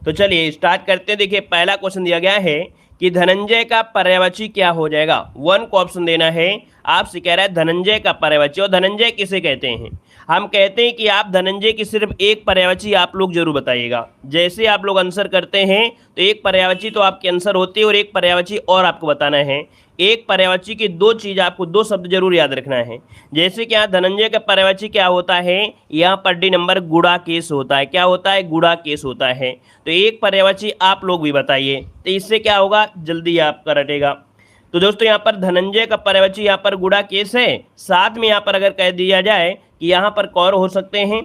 तो चलिए स्टार्ट करते हैं। देखिए पहला क्वेश्चन दिया गया है कि धनंजय का पर्यायवाची क्या हो जाएगा। 1 को ऑप्शन देना है। आपसे कह रहा है धनंजय का पर्यायवाची, और धनंजय किसे कहते हैं। हम कहते हैं कि आप धनंजय की सिर्फ एक पर्यायवाची आप लोग जरूर बताइएगा। जैसे आप लोग आंसर करते हैं तो एक पर्यायवाची तो आपके आंसर होती है और एक पर्यायवाची और आपको बताना है। एक पर्यायवाची की दो चीज, आपको दो शब्द जरूर याद रखना है। जैसे कि यहाँ धनंजय का पर्यायवाची क्या होता है, यहाँ पर डी नंबर गुड़ा केस होता है। क्या होता है, गुड़ा केस होता है। तो एक पर्यायवाची आप लोग भी बताइए, तो इससे क्या होगा, जल्दी आपका रटेगा। तो दोस्तों यहाँ पर धनंजय का पर्यायवाची यहाँ पर गुड़ा केस है। साथ में यहाँ पर अगर कह दिया जाए कि यहाँ पर कौन हो सकते हैं,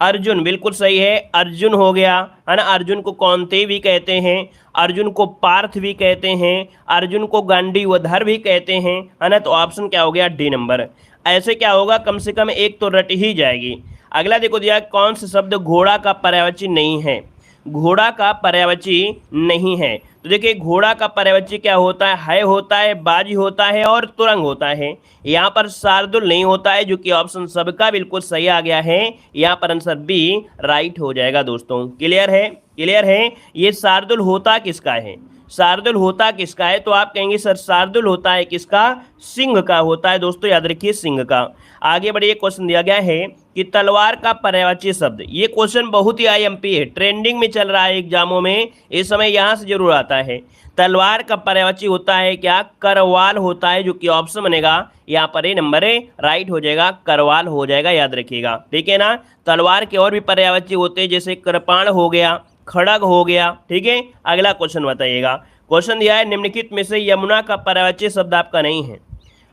अर्जुन, बिल्कुल सही है, अर्जुन हो गया है ना। अर्जुन को कौनते भी कहते हैं, अर्जुन को पार्थ भी कहते हैं, अर्जुन को गांडीवधर भी कहते हैं, है ना। तो ऑप्शन क्या हो गया, डी नंबर। ऐसे क्या होगा, कम से कम एक तो रट ही जाएगी। अगला देखो दिया, कौन सा शब्द घोड़ा का पर्यायवाची नहीं है। घोड़ा का पर्यायवाची नहीं है। तो देखिए घोड़ा का पर्यायवाची क्या होता है होता है, बाजी होता है और तुरंग होता है। यहाँ पर शार्दुल नहीं होता है, जो कि ऑप्शन सबका बिल्कुल सही आ गया है। यहाँ पर आंसर बी राइट हो जाएगा दोस्तों। क्लियर है, क्लियर है। ये शार्दुल होता किसका है, शार्दुल होता किसका है, तो आप कहेंगे सर शार्दुल होता है किसका, सिंह का होता है। दोस्तों याद रखिए सिंह का। आगे बढ़िए, क्वेश्चन दिया गया है कि तलवार का पर्यायवाची शब्द। ये क्वेश्चन बहुत ही आईएमपी है, ट्रेंडिंग में चल रहा है एग्जामों में, इस समय यहाँ से जरूर आता है। तलवार का पर्यायवाची होता है क्या, करवाल होता है, जो कि ऑप्शन बनेगा यहाँ पर ए नंबर है, राइट हो जाएगा, करवाल हो जाएगा, याद रखिएगा। ठीक है ना। तलवार के और भी पर्यायवाची होते हैं, जैसे कृपाण हो गया, खड़ग हो गया। ठीक है, अगला क्वेश्चन बताइएगा। क्वेश्चन दिया है निम्नलिखित में से यमुना का पर्यायवाची शब्द आपका नहीं है।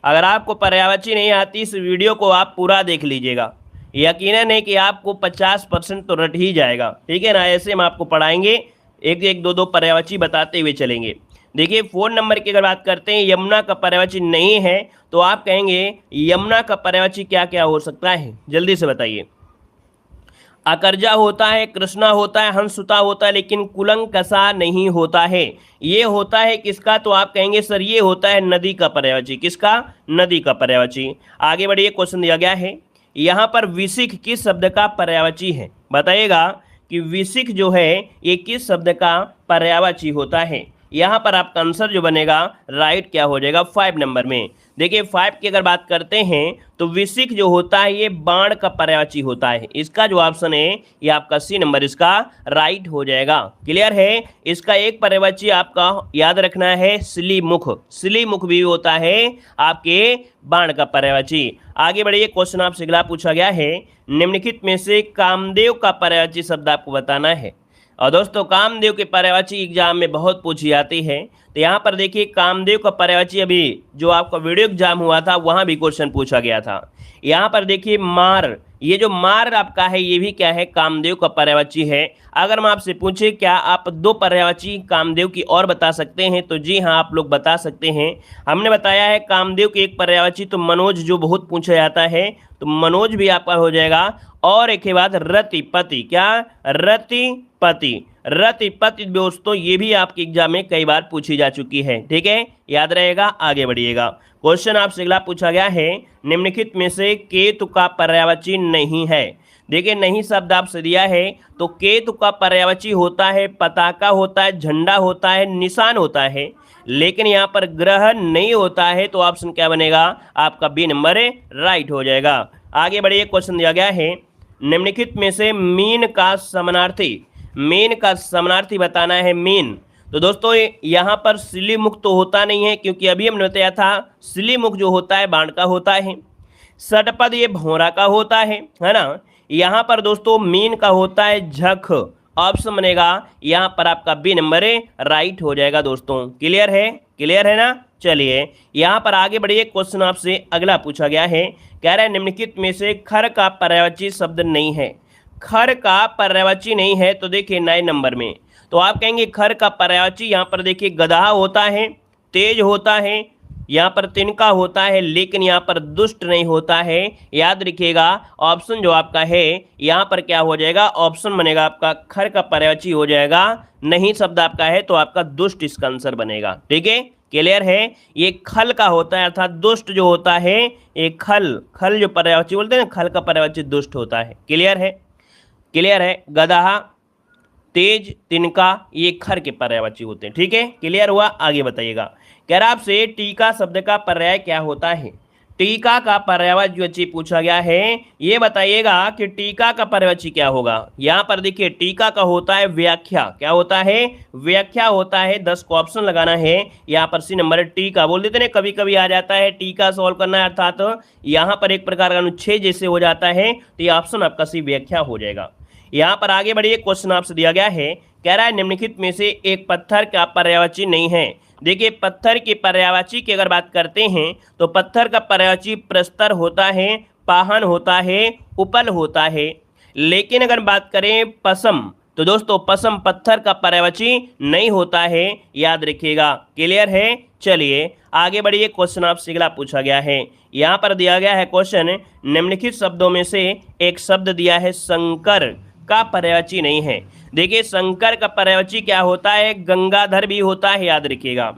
अगर आपको पर्यायवाची नहीं आती, इस वीडियो को आप पूरा देख लीजिएगा, यकीनन है कि आपको 50% तो रट ही जाएगा। ठीक है ना। ऐसे हम आपको पढ़ाएंगे, एक एक दो दो पर्यायवाची बताते हुए चलेंगे। देखिए फोन नंबर की अगर बात करते हैं, यमुना का पर्यायवाची नहीं है, तो आप कहेंगे यमुना का पर्यायवाची क्या क्या हो सकता है, जल्दी से बताइए। अकरजा होता है, कृष्णा होता है, हंसुता होता है, लेकिन कुलंकसा नहीं होता है। ये होता है किसका, तो आप कहेंगे सर ये होता है नदी का पर्यायवाची। किसका, नदी का पर्यायवाची। आगे बढ़िए, क्वेश्चन दिया गया है यहाँ पर विसिख किस शब्द का पर्यायवाची है। बताइएगा कि विसिख जो है ये किस शब्द का पर्यायवाची होता है। यहाँ पर आपका आंसर जो बनेगा राइट क्या हो जाएगा, 5 नंबर में। देखिए 5 की अगर बात करते हैं तो विसिख जो होता है ये बाण का पर्यायवाची होता है। इसका जो ऑप्शन है ये आपका सी नंबर इसका राइट हो जाएगा। क्लियर है। इसका एक पर्यायवाची आपका याद रखना है, सिलीमुख। सिलीमुख भी होता है आपके बाण का पर्यायवाची। आगे बढ़िए, क्वेश्चन आपसे अगला पूछा गया है, निम्नलिखित में से कामदेव का पर्यायवाची शब्द आपको बताना है। और दोस्तों कामदेव के पर्यायवाची एग्जाम में बहुत पूछी जाती है। तो यहाँ पर देखिए कामदेव का पर्यायवाची अभी जो आपका वीडियो एग्जाम हुआ था वहाँ भी क्वेश्चन पूछा गया था। यहाँ पर देखिए मार, ये जो मार आपका है ये भी क्या है, कामदेव का पर्यायवाची है। अगर मैं आपसे पूछे क्या आप दो पर्यायवाची कामदेव की और बता सकते हैं, तो जी हाँ आप लोग बता सकते हैं। हमने बताया है कामदेव के एक पर्यायवाची तो मनोज जो बहुत पूछा जाता है, तो मनोज भी आपका हो जाएगा। और एक के बाद रतिपति, क्या, रतिपति। रतिपति दोस्तों ये भी आपके एग्जाम में कई बार पूछी जा चुकी है। ठीक है, याद रहेगा। आगे बढ़िएगा, क्वेश्चन आपसे अगला पूछा गया है, निम्नलिखित में से केतु का पर्यायवाची नहीं है। देखिए नहीं शब्द आपसे दिया है, तो केतु का पर्यायवाची होता है पताका होता है, झंडा होता है, निशान होता है, लेकिन यहाँ पर ग्रह नहीं होता है। तो ऑप्शन क्या बनेगा आपका, बी नंबर राइट हो जाएगा। आगे बढ़िए, क्वेश्चन दिया गया है, निम्नलिखित में से मीन का समानार्थी, मीन का समानार्थी बताना है। मीन, तो दोस्तों यहाँ पर सिलीमुख तो होता नहीं है, क्योंकि अभी हमने बताया था सिलीमुख जो होता है बाण का होता है। षटपद ये भौरा का होता है ना। यहाँ पर दोस्तों मीन का होता है झख। ऑप्शन बनेगा यहाँ पर आपका बी नंबर राइट हो जाएगा दोस्तों। क्लियर है, क्लियर है ना। चलिए यहाँ पर आगे बढ़िए, क्वेश्चन आपसे अगला पूछा गया है, कह रहा है निम्नलिखित में से खर का पर्यायवाची शब्द नहीं है। खर का पर्यायवाची नहीं है, तो देखिए 9 नंबर में, तो आप कहेंगे खर का पर्यायवाची, यहाँ पर देखिए गधा होता है, तेज होता है, यहाँ पर तिनका होता है, लेकिन यहाँ पर दुष्ट नहीं होता है। याद रखिएगा ऑप्शन जो आपका है यहाँ पर क्या हो जाएगा, ऑप्शन बनेगा आपका खर का पर्यायवाची हो जाएगा। नहीं शब्द आपका है तो आपका दुष्ट इसका आंसर बनेगा। ठीक है, क्लियर है। ये खल का होता है, अर्थात दुष्ट जो होता है ये खल, खल जो पर्यायवाची बोलते हैं ना, खल का पर्यायवाची दुष्ट होता है। क्लियर है, क्लियर है। गधा, तेज, तिनका, ये खर के पर्यायवाची होते हैं। ठीक है, क्लियर हुआ? आगे बताइएगा। कह रहा आपसे टीका शब्द का पर्याय क्या होता है। टीका का पर्यायवाची पूछा गया है, ये बताइएगा कि टीका का पर्यायवाची क्या होगा। यहां पर देखिए टीका का होता है व्याख्या। क्या होता है? व्याख्या होता है। 10 को ऑप्शन लगाना है। यहां पर सी नंबर टीका बोल देते ना, कभी कभी आ जाता है टीका सॉल्व करना है, अर्थात यहां पर एक प्रकार का अनुच्छेद जैसे हो जाता है, तो ये ऑप्शन आपका सी व्याख्या हो जाएगा। यहां पर आगे बढ़िए, क्वेश्चन आपसे दिया गया है, कह रहा है निम्नलिखित में से एक पत्थर का पर्यायवाची नहीं है। देखिए पत्थर की पर्यायवाची की अगर बात करते हैं तो पत्थर का पर्यायवाची प्रस्तर होता है, पाहन होता है, उपल होता है। लेकिन अगर बात करें पसम, तो दोस्तों पसम पत्थर का पर्यायवाची नहीं होता है, याद रखिएगा। क्लियर है? चलिए आगे बढ़िए, क्वेश्चन आपसे अगला पूछा गया है। यहां पर दिया गया है क्वेश्चन, निम्नलिखित शब्दों में से एक शब्द दिया है शंकर का पर्यायवाची नहीं है। देखिए शंकर का पर्यायवाची क्या होता है? गंगाधर भी होता है, याद रखिएगा।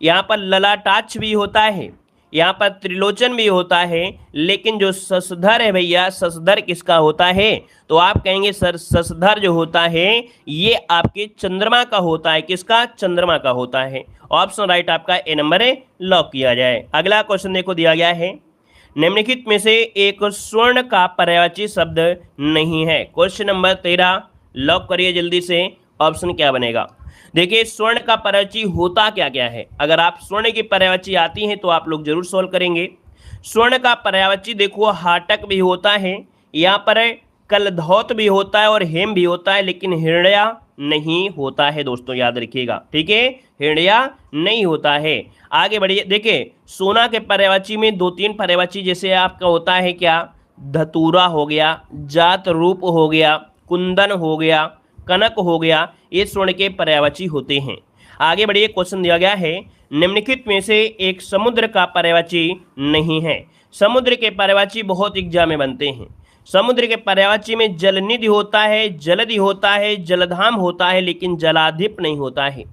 यहाँ पर ललाटाक्ष भी होता है, यहाँ पर त्रिलोचन भी होता है। लेकिन जो शशधर है भैया, शशधर किसका होता है? तो आप कहेंगे सर शशधर जो होता है ये आपके चंद्रमा का होता है। किसका? चंद्रमा का होता है। ऑप्शन राइट आपका ए नंबर है, लॉक किया जाए। अगला क्वेश्चन देखो दिया गया है, निम्नलिखित में से एक स्वर्ण का पर्यायवाची शब्द नहीं है। क्वेश्चन नंबर 13 लॉक करिए जल्दी से। ऑप्शन क्या बनेगा? देखिए स्वर्ण का पर्यायवाची होता क्या क्या है। अगर आप स्वर्ण की पर्यायवाची आती हैं तो आप लोग जरूर सॉल्व करेंगे। स्वर्ण का पर्यायवाची देखो हाटक भी होता है, यहाँ पर कलधौत भी होता है और हेम भी होता है, लेकिन हिरण्या नहीं होता है दोस्तों, याद रखिएगा। ठीक है, हिरण्या नहीं होता है। आगे बढ़िए, देखिए सोना के पर्यायवाची में 2-3 पर्यायवाची जैसे आपका होता है क्या? धतूरा हो गया, जात रूप हो गया, कुंदन हो गया, कनक हो गया, ये स्वर्ण के पर्यायवाची होते हैं। आगे बढ़िए, क्वेश्चन दिया गया है, निम्नलिखित में से एक समुद्र का पर्यायवाची नहीं है। समुद्र के पर्यायवाची बहुत एग्जाम में बनते हैं। समुद्र के पर्यायवाची में जलनिधि होता है, जलधि होता है, जलधाम होता है, लेकिन जलाधिप नहीं होता है।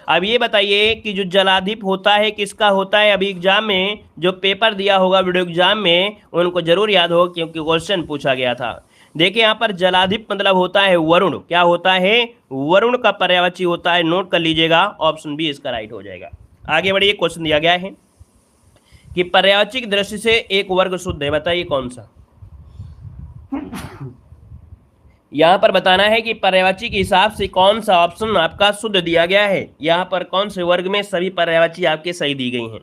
अब ये बताइए कि जो जलाधिप होता है किसका होता है? अभी एग्जाम में जो पेपर दिया होगा वीडियो एग्जाम में, उनको जरूर याद होगा क्योंकि क्वेश्चन पूछा गया था। देखिए यहाँ पर जलाधिप मतलब होता है वरुण। क्या होता है? वरुण का पर्यायवाची होता है, नोट कर लीजिएगा। ऑप्शन बी इसका राइट हो जाएगा। आगे बढ़िए, क्वेश्चन दिया गया है कि पर्यायवाची की दृष्टि से एक वर्ग शुद्ध है, बताइए कौन सा। यहाँ पर बताना है कि पर्यायवाची के हिसाब से कौन सा ऑप्शन आपका शुद्ध दिया गया है। यहाँ पर कौन से वर्ग में सभी पर्यायवाची आपके सही दी गई हैं।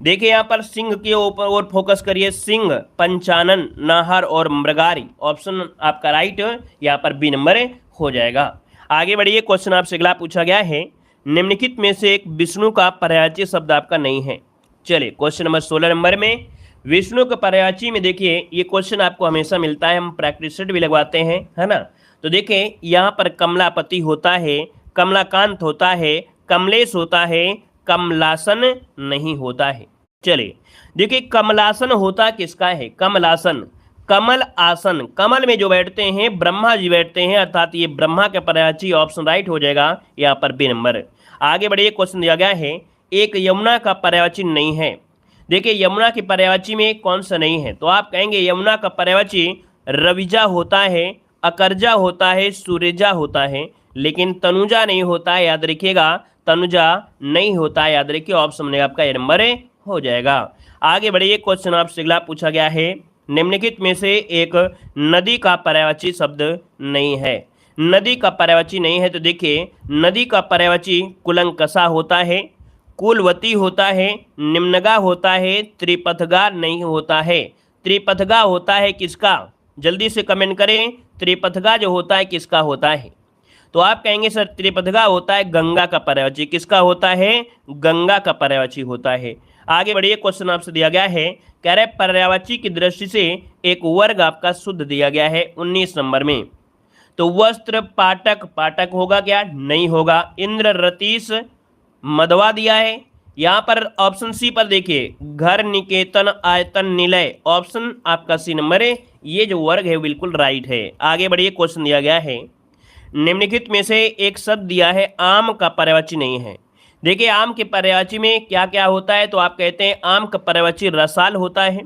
देखिए यहाँ पर सिंह के ऊपर और फोकस करिए, सिंह, पंचानन, नाहर और मृगारी। ऑप्शन आपका राइट यहाँ पर बी नंबर हो जाएगा। आगे बढ़िए, क्वेश्चन आपसे अगला पूछा गया है, निम्नलिखित में से एक विष्णु का पर्यायवाची शब्द आपका नहीं है। चलिए क्वेश्चन नंबर 16 नंबर में विष्णु के पर्यायवाची में देखिए, ये क्वेश्चन आपको हमेशा मिलता है, हम प्रैक्टिस सेट भी लगवाते हैं, है ना। तो देखिए यहाँ पर कमलापति होता है, कमलाकांत होता है, कमलेश होता है, कमलासन नहीं होता है। चलिए देखिए कमलासन होता किसका है? कमलासन, कमल आसन, कमल में जो बैठते हैं ब्रह्मा जी बैठते हैं, अर्थात ये ब्रह्मा के पर्यायवाची। ऑप्शन राइट हो जाएगा यहाँ पर बी नंबर। आगे बढ़िए, क्वेश्चन दिया गया है, एक यमुना का पर्यायवाची नहीं है। देखिए यमुना की पर्यायवाची में कौन सा नहीं है? तो आप कहेंगे यमुना का पर्यायवाची रविजा होता है, अकरजा होता है, सुरेजा होता है, लेकिन तनुजा नहीं होता है, याद रखिएगा। तनुजा नहीं होता है, याद रखिए। ऑप्शन में आपका ए नंबर हो जाएगा। आगे बढ़िए, क्वेश्चन आपसे अगला पूछा गया है, निम्नलिखित में से एक नदी का पर्यायवाची शब्द नहीं है। नदी का पर्यायवाची नहीं है, तो देखिए नदी का पर्यायवाची कुलंकषा होता है, कुलवती होता है, निम्नगा होता है, त्रिपथगा नहीं होता है। त्रिपथगा होता है किसका? जल्दी से कमेंट करें, त्रिपथगा जो होता है किसका होता है? तो आप कहेंगे सर त्रिपथगा होता है गंगा का पर्यायवाची। किसका होता है? गंगा का पर्यायवाची होता है। आगे बढ़िए, क्वेश्चन आपसे दिया गया है, कह रहे पर्यायवाची की दृष्टि से एक वर्ग आपका शुद्ध दिया गया है 19 नंबर में। तो वस्त्र, पाटक, पाटक होगा क्या? नहीं होगा। इंद्र, रतीश, मदवा दिया है। यहाँ पर ऑप्शन सी पर देखिए, घर, निकेतन, आयतन, निलय। ऑप्शन आपका सी नंबर है, ये जो वर्ग है बिल्कुल राइट है। आगे बढ़िए, क्वेश्चन दिया गया है, निम्नलिखित में से एक शब्द दिया है आम का पर्यायवाची नहीं है। देखिए आम के पर्यायवाची में क्या क्या होता है? तो आप कहते हैं आम का पर्यायवाची रसाल होता है,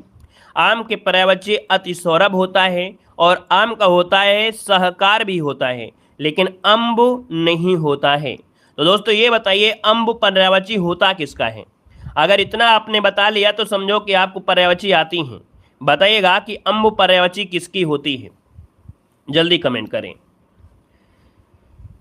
आम के पर्यायवाची अतिसौरभ होता है, और आम का होता है सहकार भी होता है। लेकिन अम्ब नहीं होता है। तो दोस्तों ये बताइए अम्ब पर्यायवाची होता किसका है? अगर इतना आपने बता लिया तो समझो कि आपको पर्यायवाची आती हैं। बताइएगा कि अम्ब पर्यायवाची किसकी होती है, जल्दी कमेंट करें।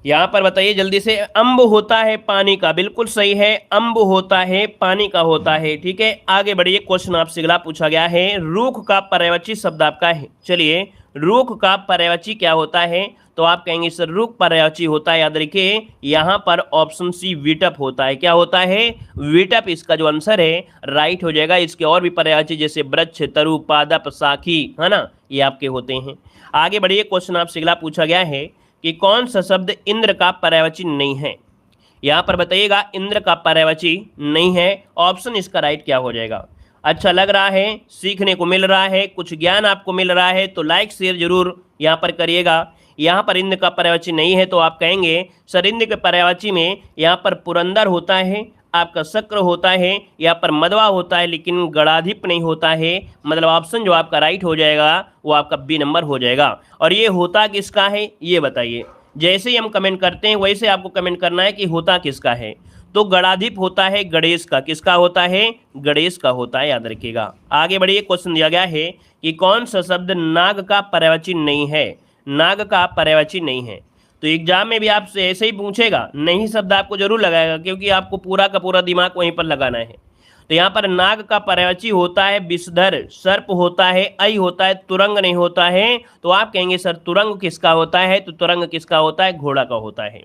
यहाँ पर बताइए जल्दी से। अम्ब होता है पानी का, बिल्कुल सही है, अम्ब होता है पानी का होता है। ठीक है, आगे बढ़िए। क्वेश्चन आपसे अगला पूछा गया है, रूख का पर्यायवाची शब्द आपका है। चलिए, रूख का पर्यायवाची क्या होता है? तो आप कहेंगे सर रूख पर्यायवाची होता है, याद रखिए यहाँ पर ऑप्शन सी विटप होता है। क्या होता है? विटप इसका जो आंसर है राइट हो जाएगा। इसके और भी पर्यायवाची जैसे वृक्ष, तरु, पादप, साखी, है ना, ये आपके होते हैं। आगे बढ़िए। क्वेश्चन आपसे अगला पूछा गया है कि कौन सा शब्द इंद्र का पर्यायवाची नहीं है? यहाँ पर बताइएगा इंद्र का पर्यायवाची नहीं है। ऑप्शन इसका राइट क्या हो जाएगा? अच्छा लग रहा है, सीखने को मिल रहा है, कुछ ज्ञान आपको मिल रहा है तो लाइक शेयर जरूर यहाँ पर करिएगा। यहाँ पर इंद्र का पर्यायवाची नहीं है तो आप कहेंगे सर इंद्र के पर्यायवाची में यहाँ पर पुरंदर होता है, आपका शक्र होता है, यहाँ पर मदवा होता है, लेकिन गणाधिप नहीं होता है। मतलब ऑप्शन जो आपका राइट हो जाएगा वो आपका बी नंबर हो जाएगा। और ये होता किसका है ये बताइए। जैसे ही हम कमेंट करते हैं वैसे आपको कमेंट करना है कि होता किसका है। तो गणाधिप होता है गणेश का। किसका होता है? गणेश का होता है, याद रखिएगा। आगे बढ़िए। क्वेश्चन दिया गया है कि कौन सा शब्द नाग का पर्यायवाची नहीं है? नाग का पर्यायवाची नहीं है। तो एग्जाम में भी आपसे ऐसे ही पूछेगा, नहीं शब्द आपको जरूर लगाएगा क्योंकि आपको पूरा का पूरा दिमाग वहीं पर लगाना है। तो यहाँ पर नाग का पर्यायवाची होता है विषधर, सर्प होता है, ऐ होता है, तुरंग नहीं होता है। तो आप कहेंगे सर तुरंग किसका होता है? तो तुरंग किसका होता है? घोड़ा का होता है।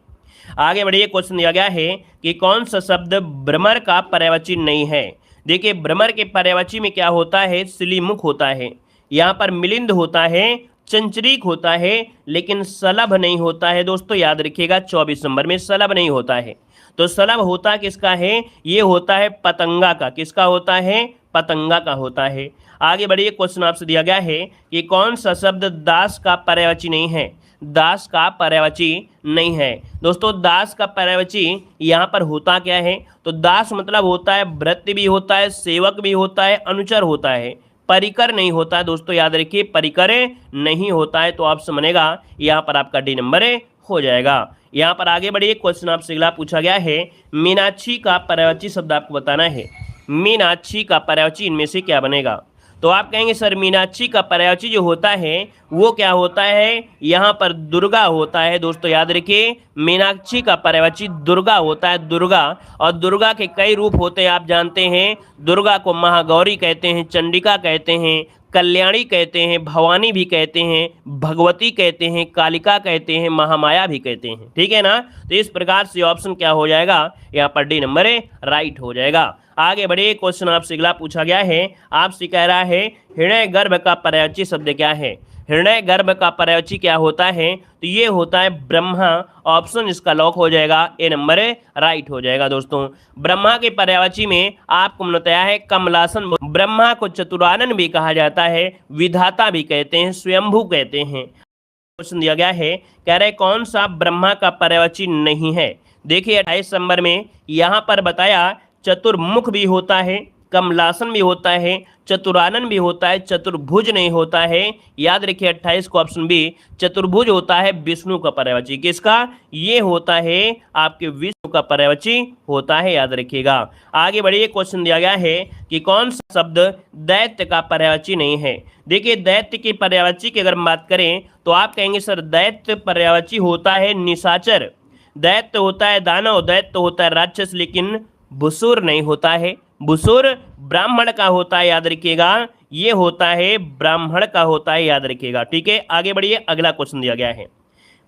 आगे बढ़िए। क्वेश्चन दिया गया है कि कौन सा शब्द भ्रमर का पर्यायवाची नहीं है? देखिए भ्रमर के पर्यायवाची में क्या होता है? श्लीमुख होता है, यहाँ पर मिलिंद होता है, चंचरीक होता है, लेकिन सलभ नहीं होता है। दोस्तों याद रखिएगा 24 नंबर में सलभ नहीं होता है। तो सलभ होता किसका है? ये होता है पतंगा का। किसका होता है? पतंगा का होता है। आगे बढ़िए। क्वेश्चन आपसे दिया गया है कि कौन सा शब्द दास का पर्यायवाची नहीं है? दास का पर्यायवाची नहीं है। दोस्तों दास का पर्यायवाची यहाँ पर होता क्या है? तो दास मतलब होता है भृत्य भी होता है, सेवक भी होता है, अनुचर होता है, परिकर नहीं होता है। दोस्तों याद रखिए परिकर नहीं होता है। तो ऑप्शन बनेगा यहाँ पर आपका डी नंबर हो जाएगा। यहाँ पर आगे बढ़िए। क्वेश्चन आपसे अगला पूछा गया है, मीनाक्षी का पर्यायवाची शब्द आपको बताना है। मीनाक्षी का पर्यायवाची इनमें से क्या बनेगा? तो आप कहेंगे सर मीनाक्षी का पर्यायवाची जो होता है वो क्या होता है? यहाँ पर दुर्गा होता है। दोस्तों याद रखिए मीनाक्षी का पर्यायवाची दुर्गा होता है, दुर्गा। और दुर्गा के कई रूप होते हैं आप जानते हैं। दुर्गा को महागौरी कहते हैं, चंडिका कहते हैं, कल्याणी कहते हैं, भवानी भी कहते हैं, भगवती कहते हैं, कालिका कहते हैं, महामाया भी कहते हैं। ठीक है ना? तो इस प्रकार से ऑप्शन क्या हो जाएगा? यहाँ पर डी नंबर राइट हो जाएगा। आगे बढ़िए। क्वेश्चन आपसे अगला पूछा गया है, आपसे कह रहा है हिरण्य गर्भ का पर्यायवाची शब्द क्या है? हिरण्य गर्भ का पर्यायवाची क्या होता है? तो ये होता है ब्रह्मा। ऑप्शन इसका लॉक हो जाएगा, ए नंबर राइट हो जाएगा। दोस्तों ब्रह्मा के पर्यायवाची में आपको बताया है कमलासन। ब्रह्मा को चतुरानन भी कहा जाता है, विधाता भी कहते हैं, स्वयंभू कहते हैं। क्वेश्चन दिया गया है, कह रहे कौन सा ब्रह्मा का पर्यायवाची नहीं है? देखिए 28 नंबर में यहाँ पर बताया चतुर्मुख भी होता है, कमलासन भी होता है, चतुरानन भी होता है, चतुर्भुज नहीं होता है। याद रखिए 28 को ऑप्शन बी चतुर्भुज होता है विष्णु का पर्यायवाची। किसका? ये होता है आपके विष्णु का पर्यायवाची होता है, याद रखिएगा। आगे बढ़िए। क्वेश्चन दिया गया है कि कौन सा शब्द दैत्य का पर्यायवाची नहीं है? देखिए दैत्य की पर्यायवाची की अगर हम बात करें तो आप कहेंगे सर दैत्य पर्यायवाची होता है निशाचर, दैत्य होता है दानव, दैत्य होता है राक्षस, लेकिन भुसुर नहीं होता है। भुसुर ब्राह्मण का होता है, याद रखिएगा। ये होता है ब्राह्मण का होता है, याद रखिएगा। ठीक है, आगे बढ़िए। अगला क्वेश्चन दिया गया है।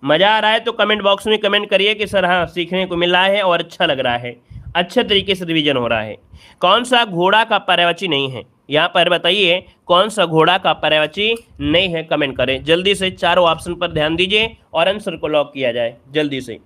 मजा आ रहा है तो कमेंट बॉक्स में कमेंट करिए कि सर हाँ सीखने को मिल रहा है और अच्छा लग रहा है, अच्छे तरीके से रिवीजन हो रहा है। कौन सा घोड़ा का पर्यायवाची नहीं है? यहाँ पर बताइए कौन सा घोड़ा का पर्यायवाची नहीं है, कमेंट करें जल्दी से। चारों ऑप्शन पर ध्यान दीजिए और आंसर को लॉक किया जाए जल्दी से।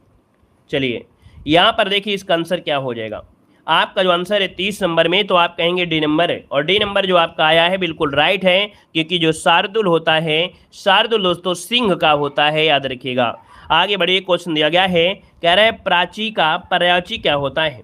चलिए यहाँ पर देखिए इसका आंसर क्या हो जाएगा। आपका जो आंसर है 30 नंबर में, तो आप कहेंगे डी नंबर है। और डी नंबर जो आपका आया है बिल्कुल राइट है, क्योंकि जो शार्दुल होता है, शार्दुल दोस्तों सिंह का होता है, याद रखिएगा। आगे बढ़िए। क्वेश्चन दिया गया है, कह रहे हैं प्राची का पर्यायवाची क्या होता है?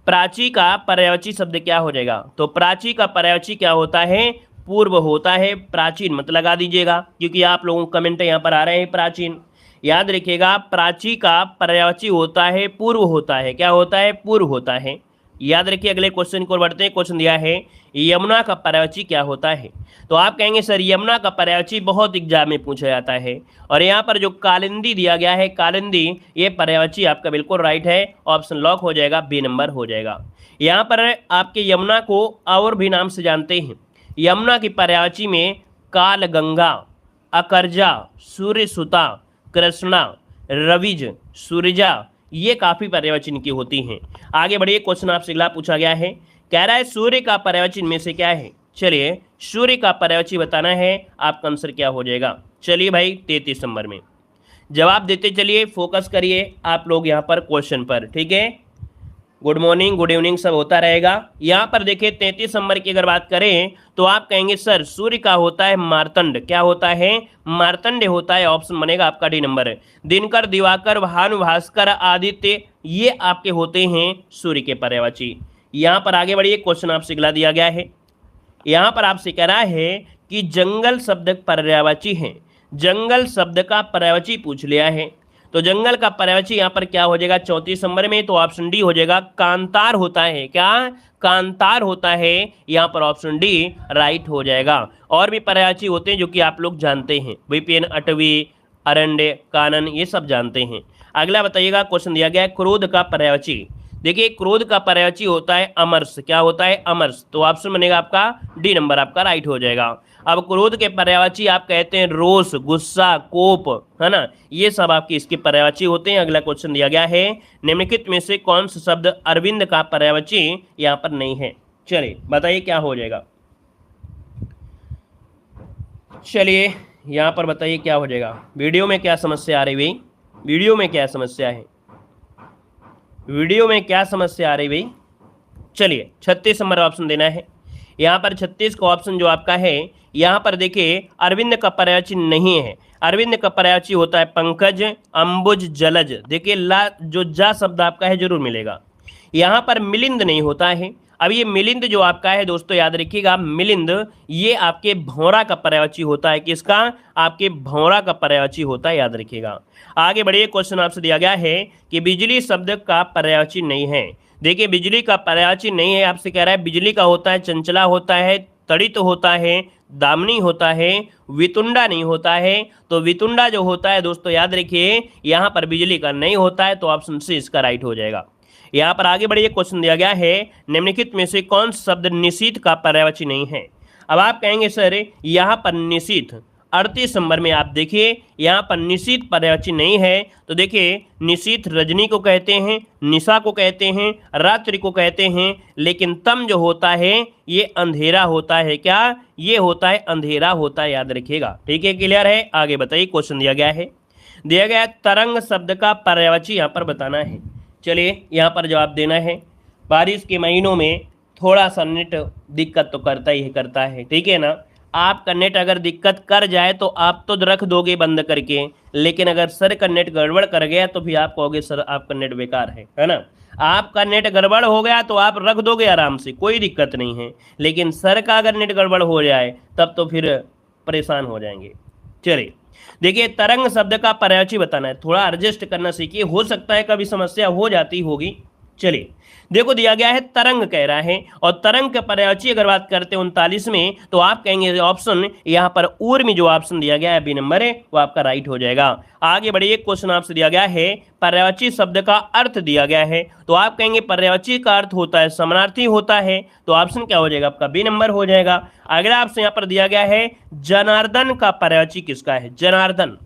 प्राची का पर्यायवाची शब्द क्या हो जाएगा? तो प्राची का पर्यायवाची क्या होता है? पूर्व होता है। प्राचीन मत लगा दीजिएगा क्योंकि आप लोगों को कमेंट यहाँ पर आ रहे हैं प्राचीन। याद रखिएगा, प्राची का पर्यायवाची होता है पूर्व होता है। क्या होता है? पूर्व होता है। याद रखिए, अगले क्वेश्चन की ओर बढ़ते हैं। क्वेश्चन दिया है यमुना का पर्यायवाची क्या होता है? तो आप कहेंगे सर यमुना का पर्यायवाची बहुत एग्जाम में पूछा जाता है। और यहाँ पर जो कालिंदी दिया गया है, कालिंदी, ये पर्यायवाची आपका बिल्कुल राइट है। ऑप्शन लॉक हो जाएगा, बी नंबर हो जाएगा। यहाँ पर आपके यमुना को और भी नाम से जानते हैं। यमुना की पर्यायवाची में काल गंगा, अकरजा, सूर्य सुता, कृष्णा, रविज, सूरजा, ये काफी पर्यायवाची की होती हैं। आगे बढ़िए, क्वेश्चन आपसे अगला पूछा गया है, कह रहा है सूर्य का पर्यायवाची में से क्या है? चलिए, सूर्य का पर्यायवाची बताना है, आपका आंसर क्या हो जाएगा? चलिए भाई, 33 नंबर में जवाब देते चलिए, फोकस करिए आप लोग यहाँ पर क्वेश्चन पर, ठीक है। गुड मॉर्निंग, गुड इवनिंग सब होता रहेगा। यहाँ पर देखिए 33 नंबर की अगर बात करें तो आप कहेंगे सर सूर्य का होता है मार्तंड। क्या होता है? मार्तंड होता है। ऑप्शन बनेगा आपका डी नंबर। दिनकर, दिवाकर, भानु, भास्कर, आदित्य, ये आपके होते हैं सूर्य के पर्यायवाची। यहाँ पर आगे बढ़िए, क्वेश्चन आपसे अगला दिया गया है। यहाँ पर आपसे कह रहा है कि जंगल शब्द पर्यायवाची है। जंगल शब्द का पर्यायवाची पूछ लिया है, तो जंगल का पर्यायवाची यहाँ पर क्या हो जाएगा 34 नंबर में? तो ऑप्शन डी हो जाएगा, कांतार होता है। क्या? कांतार होता है। यहाँ पर ऑप्शन डी राइट हो जाएगा। और भी पर्यायवाची होते हैं जो कि आप लोग जानते हैं, विपिन, अटवी, अरण्य, कानन, ये सब जानते हैं। अगला बताइएगा, क्वेश्चन दिया गया है क्रोध का पर्यायवाची। देखिए, क्रोध का पर्यायवाची होता है अमरस। क्या होता है? अमरस। तो ऑप्शन बनेगा आपका डी नंबर, आपका राइट हो जाएगा। अब क्रोध के पर्यायवाची आप कहते हैं रोष, गुस्सा, कोप, है ना, ये सब आपके इसके पर्यायवाची होते हैं। अगला क्वेश्चन दिया गया है, निम्नलिखित में से कौन सा शब्द अरविंद का पर्यायवाची यहाँ पर नहीं है? चलिए बताइए क्या हो जाएगा। चलिए यहाँ पर बताइए क्या हो जाएगा। वीडियो में क्या समस्या आ रही भाई? वीडियो में क्या समस्या है? वीडियो में क्या समस्या आ रही भाई? चलिए 36 नंबर ऑप्शन देना है। यहाँ पर 36 का ऑप्शन जो आपका है, यहाँ पर देखिए अरविंद का पर्यायवाची नहीं है। अरविंद का पर्यायवाची होता है पंकज, अंबुज, जलज। देखिए ला जो जा शब्द आपका है जरूर मिलेगा। यहाँ पर मिलिंद नहीं होता है। अब ये मिलिंद जो आपका है दोस्तों याद रखिएगा, मिलिंद ये आपके भौरा का पर्यायवाची होता है। किसका? आपके भौरा का पर्यायवाची होता है, याद रखिएगा। आगे बढ़िए, क्वेश्चन आपसे दिया गया है कि बिजली शब्द का पर्यायवाची नहीं है। देखिए बिजली का पर्यायवाची नहीं है, आपसे कह रहा है बिजली का होता है चंचला होता है, तड़ित होता है, दामिनी होता है, वितुंडा नहीं होता है। तो वितुंडा जो होता है दोस्तों याद रखिए, यहाँ पर बिजली का नहीं होता है, तो ऑप्शन सी इसका राइट हो जाएगा। यहाँ पर आगे बढ़िए, क्वेश्चन दिया गया है, निम्नलिखित में से कौन शब्द निशीथ का पर्यायवाची नहीं है? अब आप कहेंगे सर यहाँ पर निशीथ 38 नंबर में आप देखिए यहाँ पर निशीथ पर्यायवाची नहीं है। तो देखिए निशीथ रजनी को कहते हैं, निशा को कहते हैं, रात्रि को कहते हैं, लेकिन तम जो होता है ये अंधेरा होता है। क्या? ये होता है अंधेरा होता है, याद रखिएगा। ठीक है, क्लियर है? आगे बताइए, क्वेश्चन दिया गया है, तरंग शब्द का पर्यायवाची यहाँ पर बताना है। चलिए यहाँ पर जवाब देना है। बारिश के महीनों में थोड़ा सा नेट दिक्कत तो करता है, ठीक है ना। आपका नेट अगर दिक्कत कर जाए तो आप तो रख दोगे बंद करके, लेकिन अगर सर का नेट गड़बड़ कर गया तो फिर आप कहोगे सर आपका नेट बेकार है ना। आपका नेट गड़बड़ हो गया तो आप रख दोगे आराम से, कोई दिक्कत नहीं है, लेकिन सर का अगर नेट गड़बड़ हो जाए तब तो फिर परेशान हो जाएंगे। चलिए देखिए, तरंग शब्द का पर्यायवाची बताना है, थोड़ा एडजस्ट करना सीखिए, हो सकता है कभी समस्या हो जाती होगी। चलिए देखो दिया गया है तरंग कह रहा है, और तरंग के पर्यायवाची अगर बात करते हैं 39 में, तो आप कहेंगे ऑप्शन यहाँ पर ऊर्मी जो ऑप्शन दिया गया है बी नंबर है, वो आपका राइट हो जाएगा। आगे बढ़िए, क्वेश्चन आपसे दिया गया है पर्यायवाची शब्द का अर्थ दिया गया है, तो आप कहेंगे पर्यायवाची का अर्थ होता है समानार्थी होता है, तो ऑप्शन क्या हो जाएगा आपका बी नंबर हो जाएगा। अगला आपसे यहाँ पर दिया गया है जनार्दन का पर्यायवाची किसका है? जनार्दन।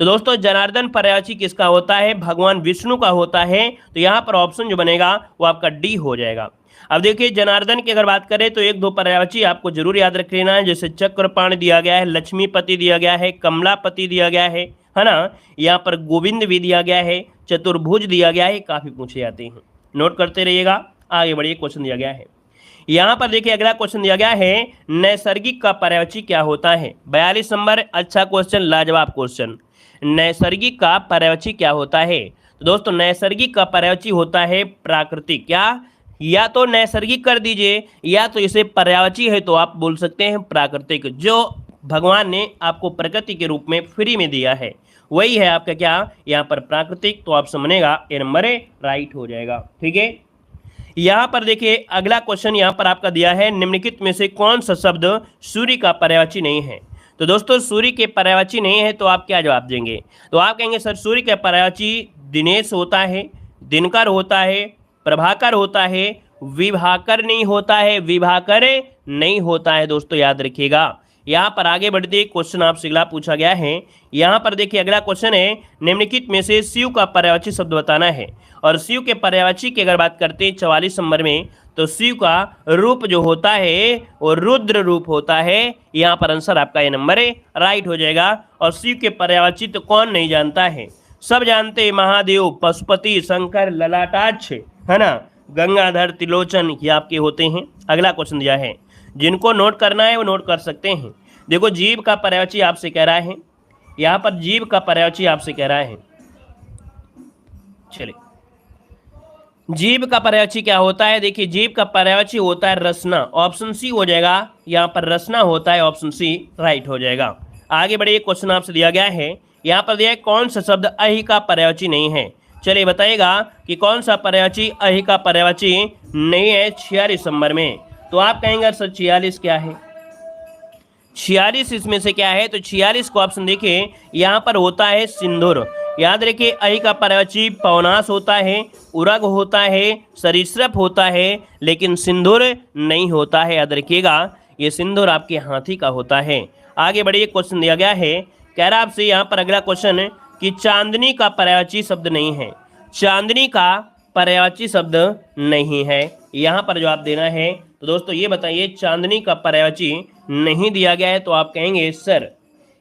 तो दोस्तों जनार्दन पर्यायवाची किसका होता है? भगवान विष्णु का होता है, तो यहाँ पर ऑप्शन जो बनेगा वो आपका डी हो जाएगा। अब देखिए जनार्दन की अगर बात करें तो एक दो पर्यायवाची आपको जरूर याद रख लेना है, जैसे चक्रपाण दिया गया है, लक्ष्मीपति दिया गया है, कमलापति दिया गया है ना, यहाँ पर गोविंद भी दिया गया है, चतुर्भुज दिया गया है, काफी पूछे जाते हैं, नोट करते रहिएगा। आगे बढ़िए, क्वेश्चन दिया गया है यहाँ पर देखिए, अगला क्वेश्चन दिया गया है नैसर्गिक का पर्यायवाची क्या होता है? 42 नंबर, अच्छा क्वेश्चन, लाजवाब क्वेश्चन। नैसर्गिक का पर्यायवाची क्या होता है? तो दोस्तों नैसर्गिक का पर्यायवाची होता है प्राकृतिक। क्या? या तो नैसर्गिक कर दीजिए, या तो इसे पर्यायवाची है तो आप बोल सकते हैं प्राकृतिक, जो भगवान ने आपको प्रकृति के रूप में फ्री में दिया है वही है आपका क्या यहाँ पर प्राकृतिक, तो ऑप्शन बनेगा ए नंबर राइट हो जाएगा। ठीक है, यहाँ पर देखिए अगला क्वेश्चन यहाँ पर आपका दिया है, निम्नलिखित में से कौन सा शब्द सूर्य का पर्यायवाची नहीं है। तो दोस्तों सूर्य के पर्यायवाची नहीं है तो आप क्या जवाब देंगे, तो आप कहेंगे सर सूर्य का पर्यायवाची दिनेश होता है, दिनकर होता है, प्रभाकर होता है, विभाकर नहीं होता है, विभाकर नहीं होता है। दोस्तों याद रखिएगा। यहाँ पर आगे बढ़ते क्वेश्चन आपसे अगला पूछा गया है। यहाँ पर देखिए अगला क्वेश्चन है, निम्नलिखित में से शिव का पर्यायवाची शब्द बताना है। और शिव के पर्यायवाची की अगर बात करते हैं 44 नंबर में, तो शिव का रूप जो होता है वो रुद्र रूप होता है। यहाँ पर आंसर आपका ये नंबर राइट हो जाएगा। और शिव के पर्यायवाची तो कौन नहीं जानता है, सब जानते हैं, महादेव, पशुपति, शंकर, ललाटाक्ष, है ना, गंगाधर, त्रिलोचन, ये आपके होते हैं। अगला क्वेश्चन दिया है, जिनको नोट करना है वो नोट कर सकते हैं। देखो जीव का पर्यायवाची आपसे कह रहा है, यहाँ पर जीव का पर्यायवाची आपसे कह रहा है। चलिए जीव का पर्यायवाची क्या होता है, देखिए जीव का पर्यायवाची होता है रसना, ऑप्शन सी हो जाएगा। यहाँ पर रसना होता है, ऑप्शन सी राइट हो जाएगा। आगे बढ़िए, क्वेश्चन आपसे दिया गया है, यहाँ पर दिया है कौन सा शब्द अहि का पर्यायवाची नहीं है। चलिए बताइएगा कि कौन सा पर्यायवाची अहि का पर्यायवाची नहीं है 46 नंबर में। तो आप कहेंगे सर 46 क्या है, 46 इसमें से क्या है, तो 46 को ऑप्शन देखिए यहाँ पर होता है सिंदूर। याद रखिए अहि का पर्यायवाची पवनाश होता है, उरग होता है, सरीसृप होता है, लेकिन सिंदूर नहीं होता है। याद रखिएगा ये सिंदूर आपके हाथी का होता है। आगे बढ़िए, क्वेश्चन दिया गया है, कह रहा आपसे यहाँ पर अगला क्वेश्चन कि चांदनी का पर्यायवाची शब्द नहीं है। चांदनी का पर्यायवाची शब्द नहीं है, यहाँ पर जवाब देना है। तो दोस्तों ये बताइए चांदनी का पर्यायवाची नहीं दिया गया है, तो आप कहेंगे सर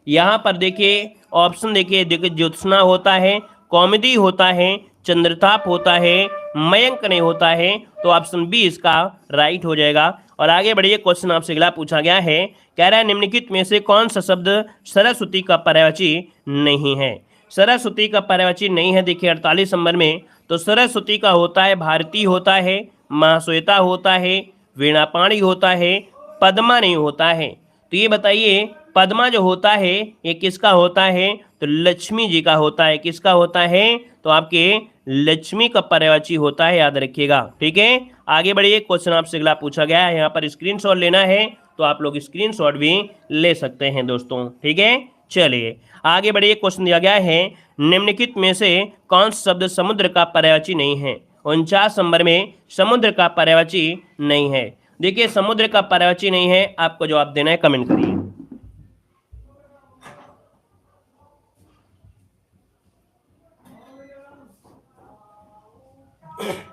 यहाँ पर देखिए ऑप्शन देखिए ज्योत्सना होता है, कौमुदी होता है, चंद्रताप होता है, मयंक नहीं होता है, तो ऑप्शन बी इसका राइट हो जाएगा। और आगे बढ़िए, क्वेश्चन आपसे अगला पूछा गया है, कह रहा है निम्नलिखित में से कौन सा शब्द सरस्वती का पर्यायवाची नहीं है। सरस्वती का पर्यायवाची नहीं है, देखिए 48 नंबर में, तो सरस्वती का होता है भारती होता है, महाश्वेता होता है, वीणापाणी होता है, पद्मा नहीं होता है। तो ये बताइए पद्मा जो होता है ये किसका होता है, तो लक्ष्मी जी का होता है। किसका होता है, तो आपके लक्ष्मी का पर्यायवाची होता है, याद रखिएगा। ठीक है, आगे बढ़िए, क्वेश्चन आपसे अगला पूछा गया है, यहाँ पर स्क्रीनशॉट लेना है तो आप लोग स्क्रीनशॉट भी ले सकते हैं दोस्तों। ठीक है, चलिए आगे बढ़िए, क्वेश्चन दिया गया है, निम्नलिखित में से कौन सा शब्द समुद्र का पर्यायवाची नहीं है। 49 नंबर में समुद्र का पर्यायवाची नहीं है। देखिए समुद्र का पर्यायवाची नहीं है, आपको जवाब देना है, कमेंट करिए।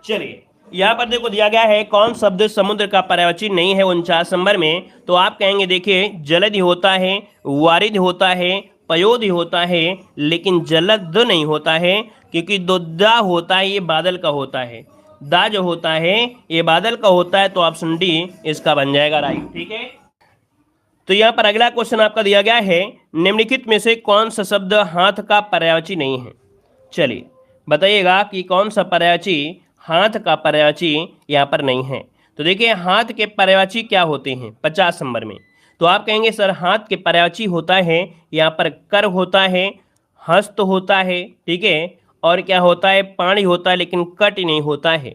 चलिए यहाँ पर देखो दिया गया है कौन शब्द समुद्र का पर्यायवाची नहीं है 49 नंबर में, तो आप कहेंगे देखिए जलधि होता है, वारिधि होता है, पयोधि होता है, लेकिन जलद नहीं होता है, क्योंकि दो दा होता है ये बादल का होता है, दा जो होता है ये बादल का होता है, तो ऑप्शन डी इसका बन जाएगा राइट। ठीक है, तो यहाँ पर अगला क्वेश्चन आपका दिया गया है, निम्नलिखित में से कौन सा शब्द हाथ का पर्यायवाची नहीं है। चलिए बताइएगा कि कौन सा पर्यायवाची हाथ का पर्यायवाची यहाँ पर नहीं है। तो देखिए हाथ के पर्यायवाची क्या होते हैं 50 नंबर में, तो आप कहेंगे सर हाथ के पर्यायवाची होता है यहाँ पर कर होता है, हस्त होता है, ठीक है, और क्या होता है पाणी होता है, लेकिन कटी नहीं होता है।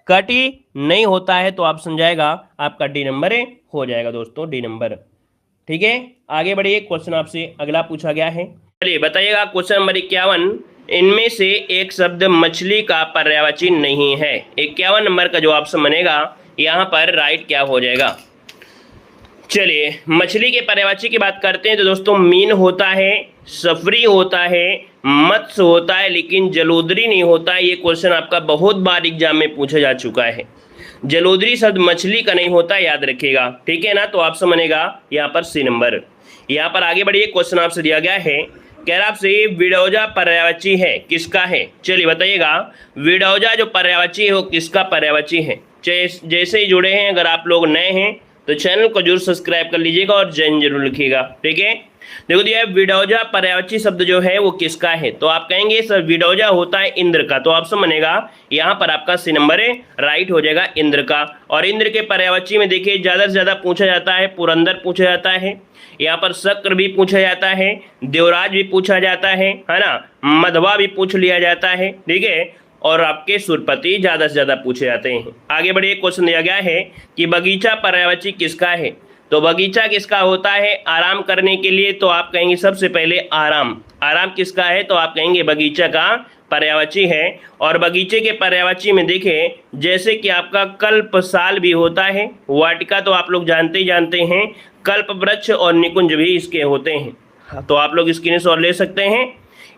कटी नहीं होता है तो ऑप्शन जाएगा आपका डी नंबर हो जाएगा दोस्तों, डी नंबर। ठीक है, आगे बढ़िए, क्वेश्चन आपसे अगला पूछा गया है। चलिए बताइएगा क्वेश्चन नंबर 51, इनमें से एक शब्द मछली का पर्यायवाची नहीं है। 51 नंबर का जो ऑप्शन बनेगा यहाँ पर राइट क्या हो जाएगा। चलिए मछली के पर्यायवाची की बात करते हैं तो दोस्तों मीन होता है, सफरी होता है, मत्स्य होता है, लेकिन जलोदरी नहीं होता है। ये क्वेश्चन आपका बहुत बार एग्जाम में पूछा जा चुका है। जलोदरी शब्द मछली का नहीं होता, याद रखिएगा। ठीक है ना, तो ऑप्शन बनेगा यहाँ पर सी नंबर। यहाँ पर आगे बढ़िए, क्वेश्चन आपसे दिया गया है, कह रहा आपसे विडौजा पर्यायवाची है, किसका है। चलिए बताइएगा विडौजा जो पर्यायवाची है वो किसका पर्यायवाची है। जैसे ही जुड़े हैं, अगर आप लोग नए हैं तो चैनल को जरूर सब्सक्राइब कर लीजिएगा और जैन जरूर लिखिएगा। ठीक है, देखो दिया है विडौजा पर्यायवाची शब्द जो है वो किसका है, तो आप कहेंगे सर विडौजा होता है इंद्र का, तो ऑप्शन बनेगा यहाँ पर आपका सी नंबर है, राइट हो जाएगा इंद्र का। और इंद्र के पर्यायवाची में देखिए ज्यादा से ज्यादा पूछा जाता है पुरंदर पूछा जाता है, यहाँ पर शक्र भी पूछा जाता है, देवराज भी पूछा जाता है ना, मधवा भी पूछ लिया जाता है, ठीक है, और आपके सुरपति ज्यादा से ज्यादा पूछे जाते हैं। आगे बढ़िए, क्वेश्चन दिया गया है कि बगीचा पर्यायवाची किसका है, तो बगीचा किसका होता है आराम करने के लिए, तो आप कहेंगे सबसे पहले आराम, आराम किसका है, तो आप कहेंगे बगीचा का पर्यायवाची है। और बगीचे के पर्यायवाची में देखें जैसे कि आपका कल्प साल भी होता है, वाटिका तो आप लोग जानते ही जानते हैं, कल्प वृक्ष और निकुंज भी इसके होते हैं, तो आप लोग स्क्रीनशॉट ले सकते हैं।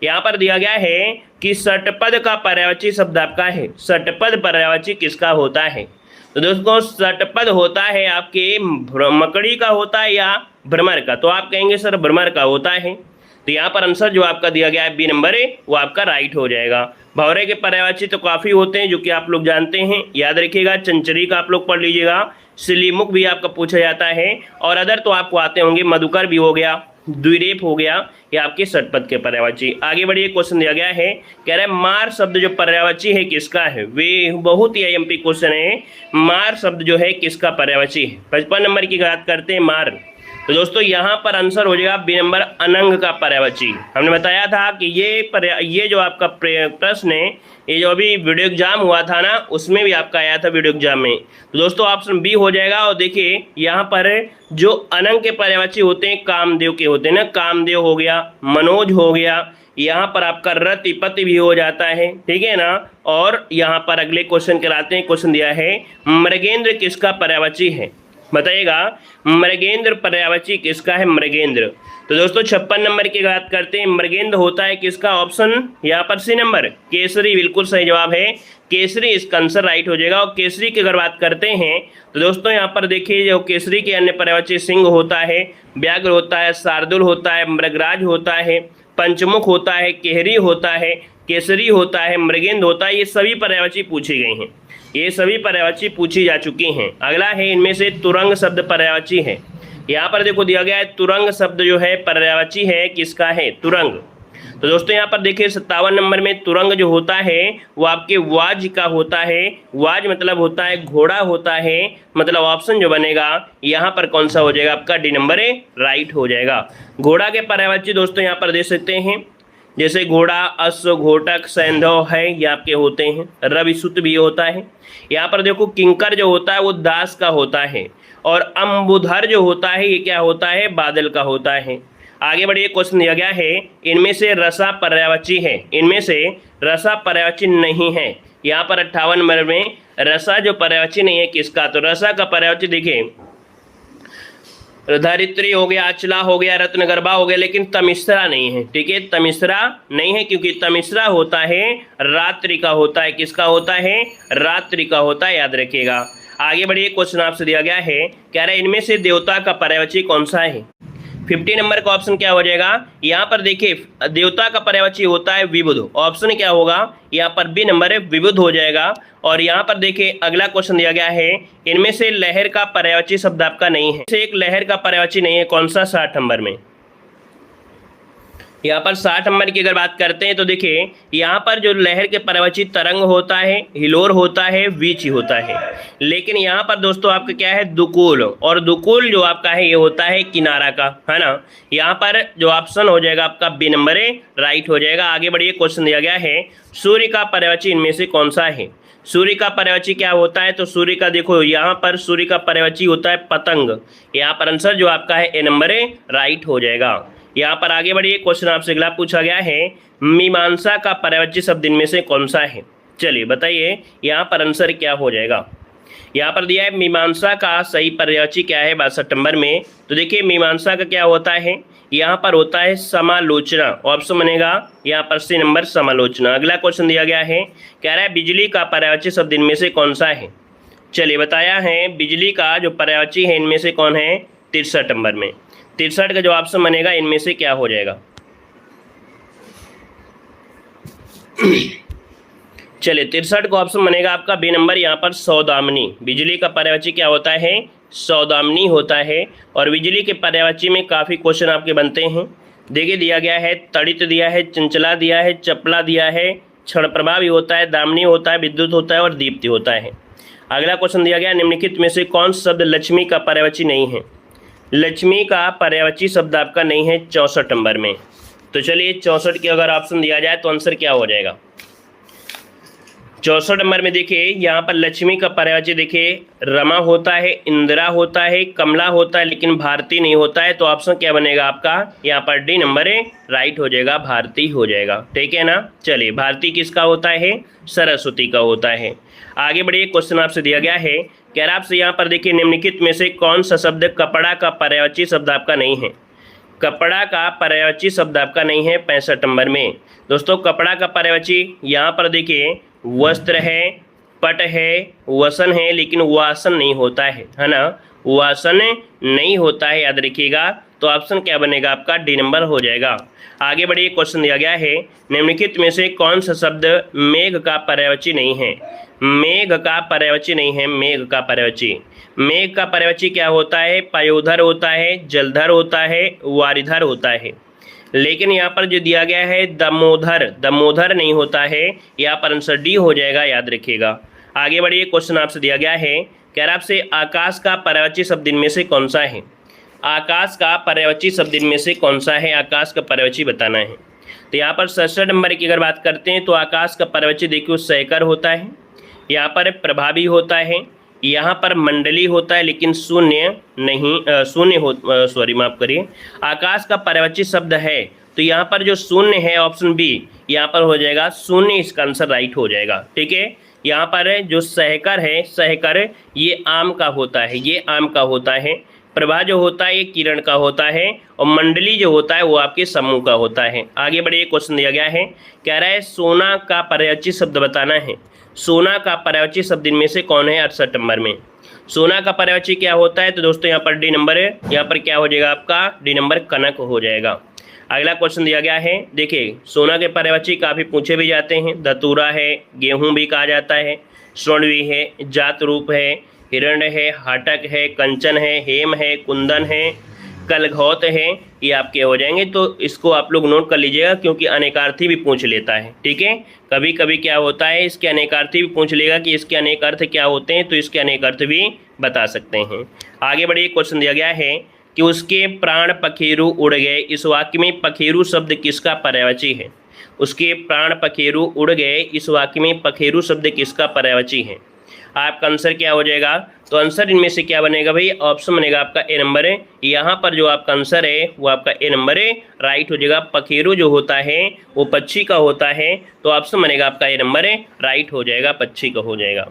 यहाँ पर दिया गया है कि षटपद का पर्यायवाची शब्द आपका है, षटपद पर्यायवाची किसका होता है, तो दोस्तों षटपद होता है आपके मकड़ी का होता है या भ्रमर का, तो आप कहेंगे सर भ्रमर का होता है, तो यहाँ पर आंसर जो आपका दिया गया है बी नंबर है वो आपका राइट हो जाएगा। भौरे के पर्यायवाची तो काफ़ी होते हैं जो कि आप लोग जानते हैं, याद रखिएगा, चंचरी का आप लोग पढ़ लीजिएगा, सिलीमुख भी आपका पूछा जाता है, और अदर तो आपको आते होंगे, मधुकर भी हो गया, द्विरेप हो गया, ये आपके षटपद के पर्यायवाची। आगे बढ़िए, क्वेश्चन दिया गया है, कह रहे हैं मार शब्द जो पर्यायवाची है किसका है, वे बहुत ही आईएमपी क्वेश्चन है, मार शब्द जो है किसका पर्यायवाची है। 55 नंबर की बात करते हैं मार, तो दोस्तों यहाँ पर आंसर हो जाएगा बी नंबर अनंग का पर्यायवाची। हमने बताया था कि ये जो आपका प्रश्न है, ये जो अभी वीडियो एग्जाम हुआ था ना, उसमें भी आपका आया था वीडियो एग्जाम में, तो दोस्तों ऑप्शन बी हो जाएगा। और देखिए यहाँ पर जो अनंग के पर्यायवाची होते हैं कामदेव के होते हैं ना, कामदेव हो गया, मनोज हो गया, यहाँ पर आपका रतिपति भी हो जाता है, ठीक है ना। और यहाँ पर अगले क्वेश्चन कराते हैं, क्वेश्चन दिया है मृगेंद्र किसका पर्यायवाची है, बताइएगा मृगेंद्र पर्यायवाची किसका है, मृगेंद्र। तो दोस्तों 56 नंबर की बात करते हैं, मृगेंद्र होता है किसका, ऑप्शन यहाँ पर सी नंबर केसरी, बिल्कुल सही जवाब है केसरी, इसका आंसर राइट हो जाएगा। और केसरी की अगर बात करते हैं तो दोस्तों यहाँ पर देखिए जो केसरी के अन्य पर्यायवाची सिंह होता है, व्याघ्र होता है, शार्दुल होता है, मृगराज होता है, पंचमुख होता है, केहरी होता है, केसरी होता है, मृगेंद्र होता है, ये सभी पर्यायवाची पूछे गए हैं, ये सभी पर्यायवाची पूछी जा चुकी हैं। अगला है इनमें से तुरंग शब्द पर्यायवाची है, यहाँ पर देखो दिया गया है तुरंग शब्द जो है पर्यायवाची है किसका है, तुरंग। तो दोस्तों यहाँ पर देखिए 57 नंबर में तुरंग जो होता है वो आपके वाज का होता है, वाज मतलब होता है घोड़ा होता है, मतलब ऑप्शन जो बनेगा यहाँ पर कौन सा हो जाएगा आपका डी नंबर है, राइट हो जाएगा। घोड़ा के पर्यायवाची दोस्तों यहाँ पर दे सकते हैं, जैसे घोड़ा, अश्व, घोटक, सैंधव है, ये आपके होते हैं, रविसुत भी होता है। यहाँ पर देखो किंकर जो होता है वो दास का होता है, और अम्बुधर जो होता है ये क्या होता है, बादल का होता है। आगे बढ़िए, क्वेश्चन दिया गया है इनमें से रसा पर्यायवाची है, इनमें से रसा पर्यायवाची नहीं है। यहाँ पर 58 नंबर में रसा जो पर्यायवाची नहीं है किसका, तो रसा का पर्यायवाची देखिए धरित्री हो गया, अचला हो गया, रत्नगर्भा हो गया, लेकिन तमिश्रा नहीं है, ठीक है, तमिश्रा नहीं है, क्योंकि तमिश्रा होता है रात्रि का होता है, किसका होता है, रात्रि का होता है, याद रखिएगा। आगे बढ़िए, क्वेश्चन आपसे दिया गया है, कह रहा है इनमें से देवता का पर्यायवाची कौन सा है। 50 नंबर का ऑप्शन क्या हो जाएगा, यहाँ पर देखिए देवता का पर्यायवाची होता है विबुध, ऑप्शन क्या होगा यहाँ पर बी नंबर है, विबुध हो जाएगा। और यहाँ पर देखिए अगला क्वेश्चन दिया गया है इनमें से लहर का पर्यायवाची शब्द आपका नहीं है, एक लहर का पर्यायवाची नहीं है, कौन सा, 60 नंबर में। यहाँ पर 60 नंबर की अगर बात करते हैं तो देखिए यहाँ पर जो लहर के पर्यायवाची तरंग होता है, हिलोर होता है, वीच होता है, लेकिन यहाँ पर दोस्तों आपका क्या है, दुकूल, और दुकूल जो आपका है ये होता है किनारा का, है ना। यहाँ पर जो ऑप्शन हो जाएगा आपका बी नंबर है, राइट हो जाएगा। आगे बढ़िए, क्वेश्चन दिया गया है सूर्य का पर्यायवाची इनमें से कौन सा है। सूर्य का पर्यायवाची क्या होता है, तो सूर्य का देखो यहाँ पर सूर्य का पर्यायवाची होता है पतंग, यहाँ पर आंसर जो आपका है ए नंबर है, राइट हो जाएगा। यहाँ पर आगे बढ़िए, क्वेश्चन आपसे अगला पूछा गया है मीमांसा का पर्यायवाची शब्द इनमें से कौन सा है, चलिए बताइए यहाँ पर आंसर क्या हो जाएगा। यहाँ पर दिया है मीमांसा का सही पर्यायवाची क्या है 62 नंबर में, तो देखिए मीमांसा का क्या होता है, यहाँ पर होता है समालोचना, ऑप्शन बनेगा यहाँ पर सी नंबर समालोचना। अगला क्वेश्चन दिया गया है, कह रहा है बिजली का पर्यायवाची शब्द इनमें से कौन सा है, चलिए बताया है बिजली का जो पर्यायवाची है इनमें से कौन है, 63 नंबर में। 63 का जो ऑप्शन बनेगा इनमें से क्या हो जाएगा, चलिए 63 का ऑप्शन बनेगा आपका बी नंबर, यहाँ पर सौदामिनी। बिजली का पर्यायवाची क्या होता है, सौदामिनी होता है। और बिजली के पर्यायवाची में काफ़ी क्वेश्चन आपके बनते हैं। देखिए दिया गया है तड़ित दिया है, चंचला दिया है, चपला दिया है, क्षण प्रभा भी होता है, दामिनी होता है, विद्युत होता है और दीप्ति होता है। अगला क्वेश्चन दिया गया निम्नलिखित में से कौन सा शब्द लक्ष्मी का पर्यायवाची नहीं है। लक्ष्मी का पर्यायवाची शब्द आपका नहीं है 64 नंबर में। तो चलिए 64 की अगर ऑप्शन दिया जाए तो आंसर क्या हो जाएगा। 64 नंबर में देखिए यहाँ पर लक्ष्मी का पर्यायवाची देखिए रमा होता है, इंदिरा होता है, कमला होता है, लेकिन भारती नहीं होता है। तो ऑप्शन क्या बनेगा आपका यहाँ पर डी नंबर राइट हो जाएगा, भारती हो जाएगा। ठीक है ना। चलिए भारती किसका होता है, सरस्वती का होता है। आगे बढ़िए क्वेश्चन आपसे दिया गया है, कह रहा आपसे यहाँ पर देखिए निम्नलिखित में से कौन सा शब्द कपड़ा का पर्यायवाची शब्द आपका नहीं है। कपड़ा का पर्यायवाची शब्द आपका नहीं है 65 नंबर में। दोस्तों कपड़ा का पर्यायवाची यहाँ पर देखिए वस्त्र है, पट है, वसन है, लेकिन वासन नहीं होता है ना। वासन नहीं होता है, याद रखिएगा। तो ऑप्शन क्या बनेगा आपका डी नंबर हो जाएगा। आगे बढ़िए क्वेश्चन दिया गया है निम्नलिखित में से कौन सा शब्द मेघ का पर्यायवाची नहीं है। मेघ का पर्यायवाची नहीं है, मेघ का पर्यायवाची। मेघ का पर्यायवाची क्या होता है, पायोधर होता है, जलधर होता है, वारिधर होता है। लेकिन यहाँ पर जो दिया गया है दमोदर, दमोदर नहीं होता है। यहाँ पर आंसर डी हो जाएगा, याद रखिएगा। आगे बढ़िए क्वेश्चन आपसे दिया गया है, कह रहा आपसे आकाश का पर्यायवाची शब्द इनमें से कौन सा है। आकाश का पर्यायवाची शब्द इनमें से कौन सा है, आकाश का पर्यायवाची बताना है। तो यहाँ पर 67 नंबर की अगर बात करते हैं तो आकाश का पर्यायवाची देखिए सहकर होता है, यहाँ पर प्रभावी होता है, यहाँ पर मंडली होता है, लेकिन शून्य नहीं, शून्य हो, सॉरी माफ करिए, आकाश का पर्यायवाची शब्द है। तो यहाँ पर जो शून्य है ऑप्शन बी यहाँ पर हो जाएगा शून्य, इसका आंसर राइट हो जाएगा। ठीक है। यहाँ पर जो सहकर है, सहकर ये आम का होता है, ये आम का होता है। प्रभा जो होता है ये किरण का होता है, और मंडली जो होता है वो आपके समूह का होता है। आगे बढ़िए क्वेश्चन दिया गया है, कह रहा है सोना का पर्यायवाची शब्द बताना है। सोना का पर्यायवाची शब्द इनमें से कौन है 68 नंबर में। सोना का पर्यायवाची क्या होता है, तो दोस्तों यहाँ पर डी नंबर है, यहाँ पर क्या हो जाएगा आपका डी नंबर कनक हो जाएगा। अगला क्वेश्चन दिया गया है, देखिए सोना के पर्यायवाची काफ़ी पूछे भी जाते हैं। धतूरा है, गेहूं भी कहा जाता है, स्वर्ण भी है, जात रूप है, हिरण्य है, हाटक है, कंचन है, हेम है, कुंदन है, कलघौत है, ये आपके हो जाएंगे। तो इसको आप लोग नोट कर लीजिएगा क्योंकि अनेकार्थी भी पूछ लेता है। ठीक है। कभी कभी क्या होता है इसके अनेकार्थी भी पूछ लेगा कि इसके अनेक अर्थ क्या होते हैं, तो इसके अनेक अर्थ भी बता सकते हैं। आगे बढ़िए क्वेश्चन दिया गया है कि उसके प्राण पखेरु उड़ गए, इस वाक्य में पखेरु शब्द किसका पर्यायवाची है। उसके प्राण पखेरु उड़ गए, इस वाक्य में पखेरु शब्द किसका पर्यायवाची है। आपका आंसर क्या हो जाएगा, तो आंसर इनमें से क्या बनेगा भाई, ऑप्शन बनेगा आपका ए नंबर है। यहाँ पर जो आपका आंसर है वो आपका ए नंबर है, राइट हो जाएगा। पखेरु जो होता है वो पक्षी का होता है, तो ऑप्शन बनेगा आपका ए नंबर है, राइट हो जाएगा, पक्षी का हो जाएगा।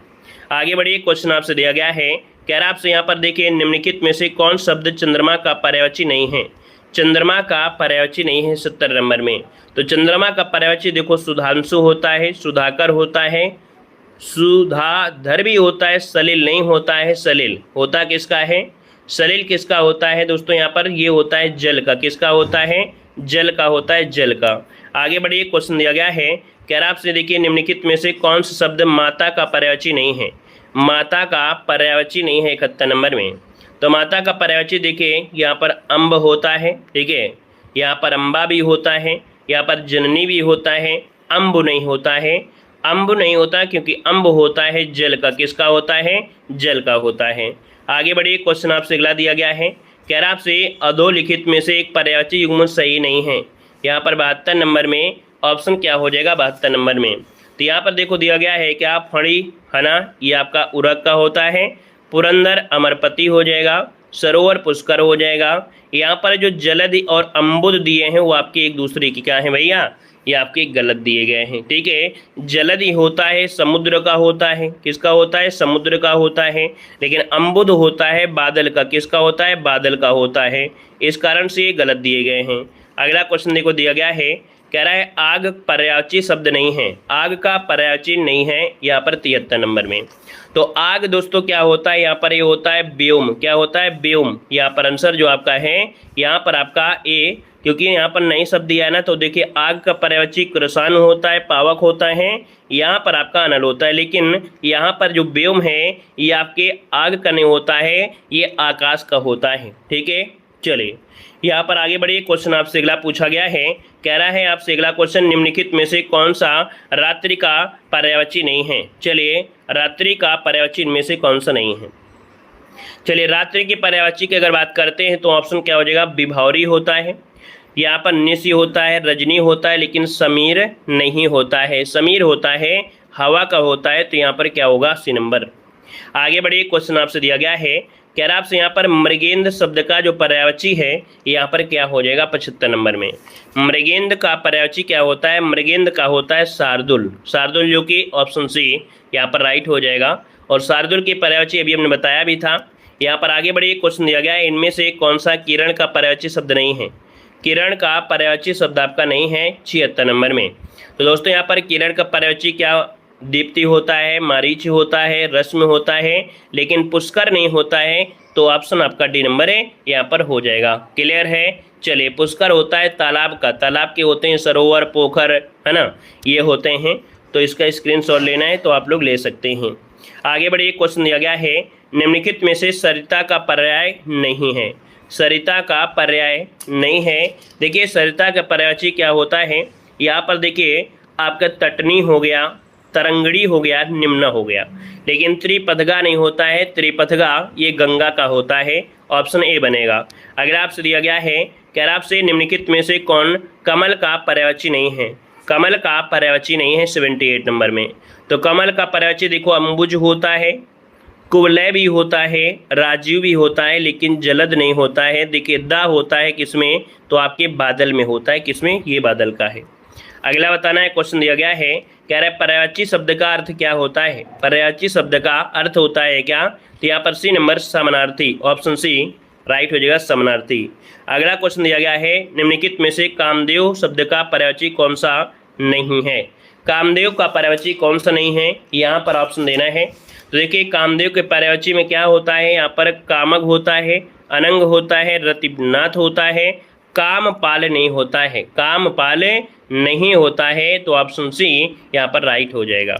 आगे बढ़िए क्वेश्चन आपसे दिया गया है, कह रहा आपसे यहाँ पर देखिए निम्नलिखित में से कौन शब्द चंद्रमा का पर्यायवाची नहीं है। चंद्रमा का पर्यायवाची नहीं है 70 नंबर में। तो चंद्रमा का पर्यायवाची देखो सुधांशु होता है, सुधाकर होता है, सुधाधर भी होता है, सलिल नहीं होता है। सलिल होता किसका है, सलिल किसका होता है दोस्तों, यहाँ पर ये होता है जल का। किसका होता है, जल का होता है, जल का। आगे बढ़िए क्वेश्चन दिया गया है, कह रहा आपसे देखिए निम्नलिखित में से कौन सा शब्द माता का पर्यायवाची नहीं है। माता का पर्यायवाची नहीं है 71 नंबर में। तो माता का पर्यायवाची देखिए यहाँ पर अम्ब होता है, ठीक है, यहाँ पर अम्बा भी होता है, यहाँ पर जननी भी होता है, अम्ब नहीं होता है। अम्ब नहीं होता क्योंकि अम्ब होता है जल का। किसका होता है, जल का होता है। आगे बढ़िए क्वेश्चन आपसे अगला दिया गया है, कह रहा आपसे अधोलिखित में से एक पर्यायवाची युग्म सही नहीं है। यहाँ पर 72 नंबर में ऑप्शन क्या हो जाएगा 72 नंबर में। तो यहाँ पर देखो दिया गया है क्या, फणी है ना, ये आपका उरक का होता है, पुरंदर अमरपति हो जाएगा, सरोवर पुष्कर हो जाएगा। यहाँ पर जो जलधि और अम्बुद दिए हैं वो आपके एक दूसरे की क्या है भैया, ये आपके गलत दिए गए हैं। ठीक है। जलधि होता है समुद्र का होता है। किसका होता है, समुद्र का होता है। लेकिन अम्बुद होता है बादल का। किसका होता है, बादल का होता है। इस कारण से ये गलत दिए गए हैं। अगला क्वेश्चन देखो दिया गया है, कह रहा है आग पर्यायवाची शब्द नहीं है। आग का पर्यायवाची नहीं है यहाँ पर 73 नंबर में। तो आग दोस्तों क्या होता है, यहाँ पर ये होता है व्योम। क्या होता है, व्योम। यहाँ पर आंसर जो आपका है यहाँ पर आपका ए क्योंकि यहाँ पर नई शब्द दिया है ना, तो देखिए आग का पर्यायवाची कृषाणु होता है, पावक होता है, यहाँ पर आपका अनल होता है, लेकिन यहाँ पर जो व्योम है ये आपके आग का नहीं होता है, ये आकाश का होता है। ठीक है, चलिए यहाँ पर आगे बढ़िए। क्वेश्चन आपसे अगला पूछा गया है, कह रहा है आपसे अगला क्वेश्चन, निम्नलिखित में से कौन सा रात्रि का पर्यायवाची नहीं है। चलिए, रात्रि का पर्यायवाची इनमें से कौन सा नहीं है। चलिए, रात्रि की पर्यायवाची की अगर बात करते हैं तो ऑप्शन क्या हो जाएगा, विभावरी होता है, यहाँ पर निशी होता है, रजनी होता है, लेकिन समीर नहीं होता है। समीर होता है, हवा का होता है, तो यहाँ पर क्या होगा, सी नंबर। आगे बढ़िए, क्वेश्चन आपसे दिया गया है, कह रहा आपसे यहाँ पर मृगेंद्र शब्द का जो पर्यायवाची है यहाँ पर क्या हो जाएगा, 75 नंबर में। मृगेंद्र का पर्यायवाची क्या होता है, मृगेंद्र का होता है शार्दुल। शार्दुल जो कि ऑप्शन सी यहाँ पर राइट हो जाएगा, और शार्दुल की पर्यायवाची अभी हमने बताया भी था। यहाँ पर आगे बढ़िए, क्वेश्चन दिया गया है, इनमें से कौन सा किरण का पर्यायवाची शब्द नहीं है। किरण का पर्यायवाची शब्द आपका नहीं है 76 नंबर में। तो दोस्तों यहाँ पर किरण का पर्यायवाची क्या, दीप्ति होता है, मारीच होता है, रश्मि होता है, लेकिन पुष्कर नहीं होता है, तो ऑप्शन आपका डी नंबर है यहाँ पर हो जाएगा। क्लियर है। चलिए, पुष्कर होता है तालाब का, तालाब के होते हैं सरोवर, पोखर, है ना, ये होते हैं। तो इसका स्क्रीनशॉट लेना है तो आप लोग ले सकते हैं। आगे बढ़िए, क्वेश्चन दिया गया है, निम्नलिखित में से सरिता का पर्याय नहीं है। सरिता का पर्याय नहीं है। देखिए, सरिता का पर्यायवाची क्या होता है, यहाँ पर देखिए आपका तटनी हो गया, तरंगड़ी हो गया, निम्न हो गया, लेकिन त्रिपथगा नहीं होता है। त्रिपथगा ये गंगा का होता है, ऑप्शन ए बनेगा। अगर आपसे दिया गया है, कह रहा आपसे निम्नलिखित में से कौन कमल का पर्यायवाची नहीं है। कमल का पर्यायवाची नहीं है 78 नंबर में। तो कमल का पर्यायवाची देखो, अंबुज होता है, कुवलय भी होता है, राजीव भी होता है, लेकिन जलद नहीं होता है। देखिए, दा होता है किसमें, तो आपके बादल में होता है, किसमें, ये बादल का है। अगला बताना है, क्वेश्चन दिया गया है, कह रहा है पर्यायवाची शब्द का अर्थ क्या होता है। पर्यायवाची शब्द का अर्थ होता है क्या, तो यहाँ पर सी नंबर समानार्थी, ऑप्शन सी राइट हो जाएगा, समानार्थी। अगला क्वेश्चन दिया गया है, निम्नलिखित में से कामदेव शब्द का पर्यायवाची कौन सा नहीं है। कामदेव का पर्यायवाची कौन सा नहीं है, यहाँ पर ऑप्शन देना है। तो देखिए, कामदेव के पर्यायवाची में क्या होता है, यहाँ पर कामक होता है, अनंग होता है, रतिनाथ होता है, कामपाल नहीं होता है। कामपाल नहीं होता है, तो ऑप्शन सी यहाँ पर राइट हो जाएगा।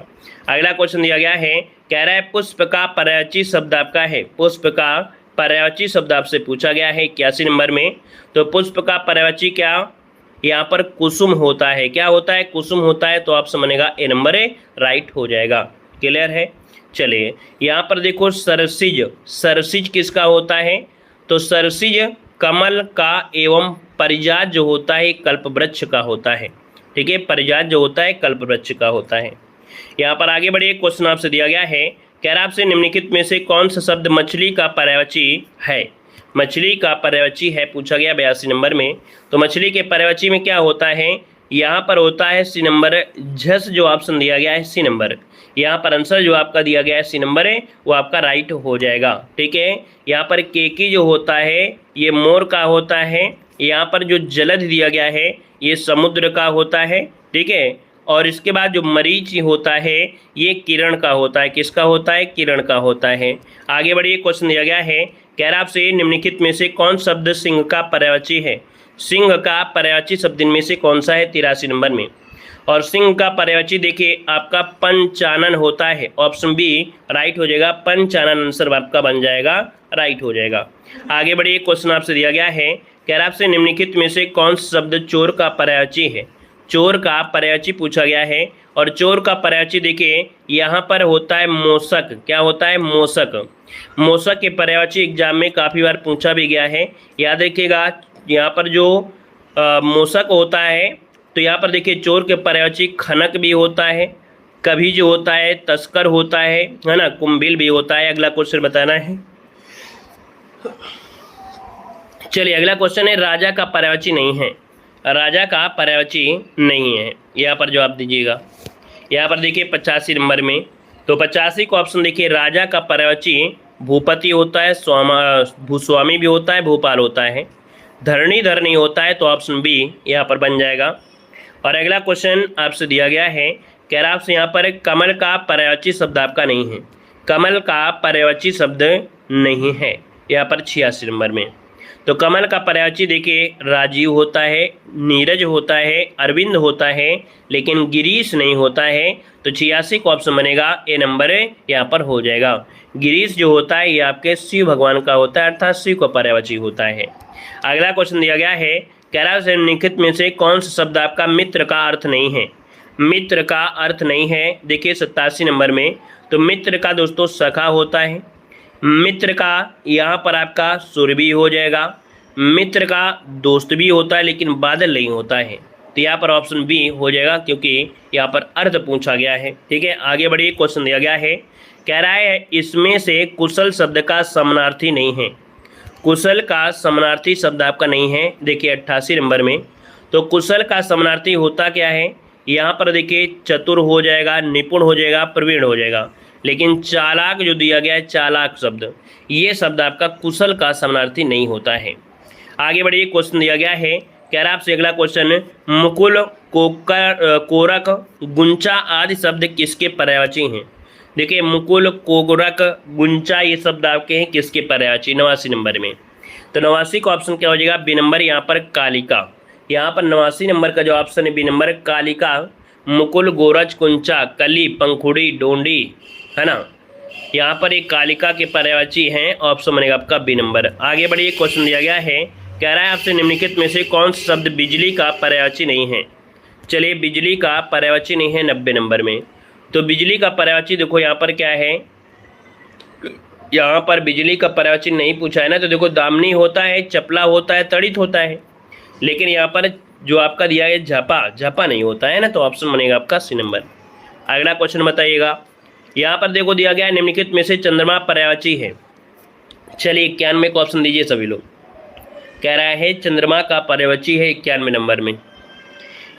अगला क्वेश्चन दिया गया है, कह रहा है पुष्प का पर्यायवाची शब्द आपका है। पुष्प का पर्यायवाची शब्द आपसे पूछा गया है 81 नंबर में। तो पुष्प का पर्यायवाची क्या, यहाँ पर कुसुम होता है। क्या होता है, कुसुम होता है, तो ऑप्शन बनेगा ए नंबर है, राइट हो जाएगा। क्लियर है। चलिए, यहाँ पर देखो सरसिज, सरसिज किसका होता है, तो सरसिज कमल का एवं परिजात जो होता है कल्प वृक्ष का होता है। ठीक है, परिजात जो होता है कल्प वृक्ष का होता है। यहाँ पर आगे बढ़िए, क्वेश्चन आपसे दिया गया है, कह रहा आपसे निम्नलिखित में से कौन सा शब्द मछली का पर्यायवाची है। मछली का पर्यायवाची है पूछा गया 82 नंबर में। तो मछली के पर्यायवाची में क्या होता है, यहाँ पर होता है सी नंबर, झस जो ऑप्शन दिया गया है सी नंबर। यहाँ पर आंसर जो आपका दिया गया है सी नंबर है, वो आपका राइट हो जाएगा। ठीक है, यहाँ पर केकी जो होता है ये मोर का होता है। यहाँ पर जो जलद दिया गया है ये समुद्र का होता है। ठीक है, और इसके बाद जो मरीच होता है ये किरण का होता है। किसका होता है, किरण का होता है। आगे बढ़िए, क्वेश्चन दिया गया है, कह रहा आपसे निम्नलिखित में से कौन शब्द सिंह का पर्यायवाची है। सिंह का पर्यायवाची शब्द इनमें से कौन सा है, 83 नंबर में। और सिंह का पर्यायवाची देखिए आपका पंचानन होता है, ऑप्शन बी राइट हो जाएगा। पंचानन आंसर आपका बन जाएगा, राइट हो जाएगा। आगे बढ़िए, क्वेश्चन आपसे दिया गया है, कह रहा आपसे निम्नलिखित में से कौन सा शब्द चोर का पर्यायवाची है। चोर का पर्यायवाची पूछा गया है, और चोर का पर्यायवाची देखिए यहाँ पर होता है मोसक। क्या होता है, मोसक। मोसक के पर्यायवाची एग्जाम में काफ़ी बार पूछा भी गया है, याद रखिएगा। यहाँ पर जो मोसक होता है, तो यहाँ पर देखिए चोर के पर्यायवाची खनक भी होता है, कभी जो होता है तस्कर होता है ना, कुंभिल भी होता है। अगला क्वेश्चन बताना है। चलिए, अगला क्वेश्चन है, राजा का पर्यायवाची नहीं है। राजा का पर्यायवाची नहीं है, यहाँ पर जवाब दीजिएगा। यहाँ पर देखिए 85 नंबर में, तो 85 को ऑप्शन देखिए, राजा का पर्यायवाची भूपति होता है, भूस्वामी भी होता है, भूपाल होता है, धरणीधर नहीं होता है, तो ऑप्शन बी यहाँ पर बन जाएगा। और अगला क्वेश्चन आपसे दिया गया है, कह रहा आपसे यहाँ पर कमल का पर्यायवाची शब्द आपका नहीं है। कमल का पर्यायवाची शब्द नहीं है यहाँ पर 86 नंबर में। तो कमल का पर्यायवाची देखिए राजीव होता है, नीरज होता है, अरविंद होता है, लेकिन गिरीश नहीं होता है। तो 86 को ऑप्शन बनेगा ए नंबर यहाँ पर हो जाएगा। गिरीश जो होता है ये आपके शिव भगवान का होता है, अर्थात शिव का पर्यायवाची होता है। अगला क्वेश्चन दिया गया है, कह रहा है निम्नलिखित में से कौन सा शब्द आपका मित्र का अर्थ नहीं है। मित्र का अर्थ नहीं है, देखिए 87 नंबर में। तो मित्र का दोस्तों सखा होता है, मित्र का यहाँ पर आपका सुर भी हो जाएगा, मित्र का दोस्त भी होता है, लेकिन बादल नहीं होता है। तो यहाँ पर ऑप्शन बी हो जाएगा, क्योंकि यहाँ पर अर्थ पूछा गया है। ठीक है, आगे बढ़िए। क्वेश्चन दिया गया है, कह रहा है इसमें से कुशल शब्द का समानार्थी नहीं है। कुशल का समानार्थी शब्द आपका नहीं है, देखिए 88 नंबर में। तो कुशल का समानार्थी होता क्या है, यहाँ पर देखिए चतुर हो जाएगा, निपुण हो जाएगा, प्रवीण हो जाएगा, लेकिन चालाक जो दिया गया है, चालाक शब्द, ये शब्द आपका कुशल का समानार्थी नहीं होता है। आगे बढ़िए। क्वेश्चन दिया गया है, कह रहा आपसे अगला क्वेश्चन, मुकुल, कोरक, गुंचा आदि शब्द किसके पर्यायवाची हैं। देखिए मुकुल, कोरक, गुंचा ये शब्द आपके हैं किसके पर्यायवाची, 89 नंबर में। तो 89 का ऑप्शन क्या हो जाएगा, बी नंबर यहाँ पर कालिका। यहाँ पर 89 नंबर का जो ऑप्शन है बी नंबर कालिका। मुकुल, गोरज, कुंचा, कली, पंखुड़ी, डोंडी, है ना, यहाँ पर एक कालिका के पर्यायवाची हैं, ऑप्शन बनेगा आपका बी नंबर। आगे बढ़िए। क्वेश्चन दिया गया है, कह रहा है आपसे निम्नलिखित में से कौन सा शब्द बिजली का पर्यायवाची नहीं है। चलिए, बिजली का पर्यायवाची नहीं है 90 नंबर में। तो बिजली का पर्यायवाची देखो यहाँ पर क्या है, यहाँ पर बिजली का पर्यायवाची नहीं पूछा है ना। तो देखो दामनी होता है, चपला होता है, तड़ित होता है, लेकिन यहाँ पर जो आपका दिया है झपा, झपा नहीं होता है ना। तो ऑप्शन बनेगा आपका सी नंबर। अगला क्वेश्चन बताइएगा, यहाँ पर देखो दिया गया है निम्नलिखित में से चंद्रमा पर्यायवाची है। चलिए 91 को ऑप्शन दीजिए सभी लोग। कह रहा है चंद्रमा का पर्यायवाची है 91 नंबर में।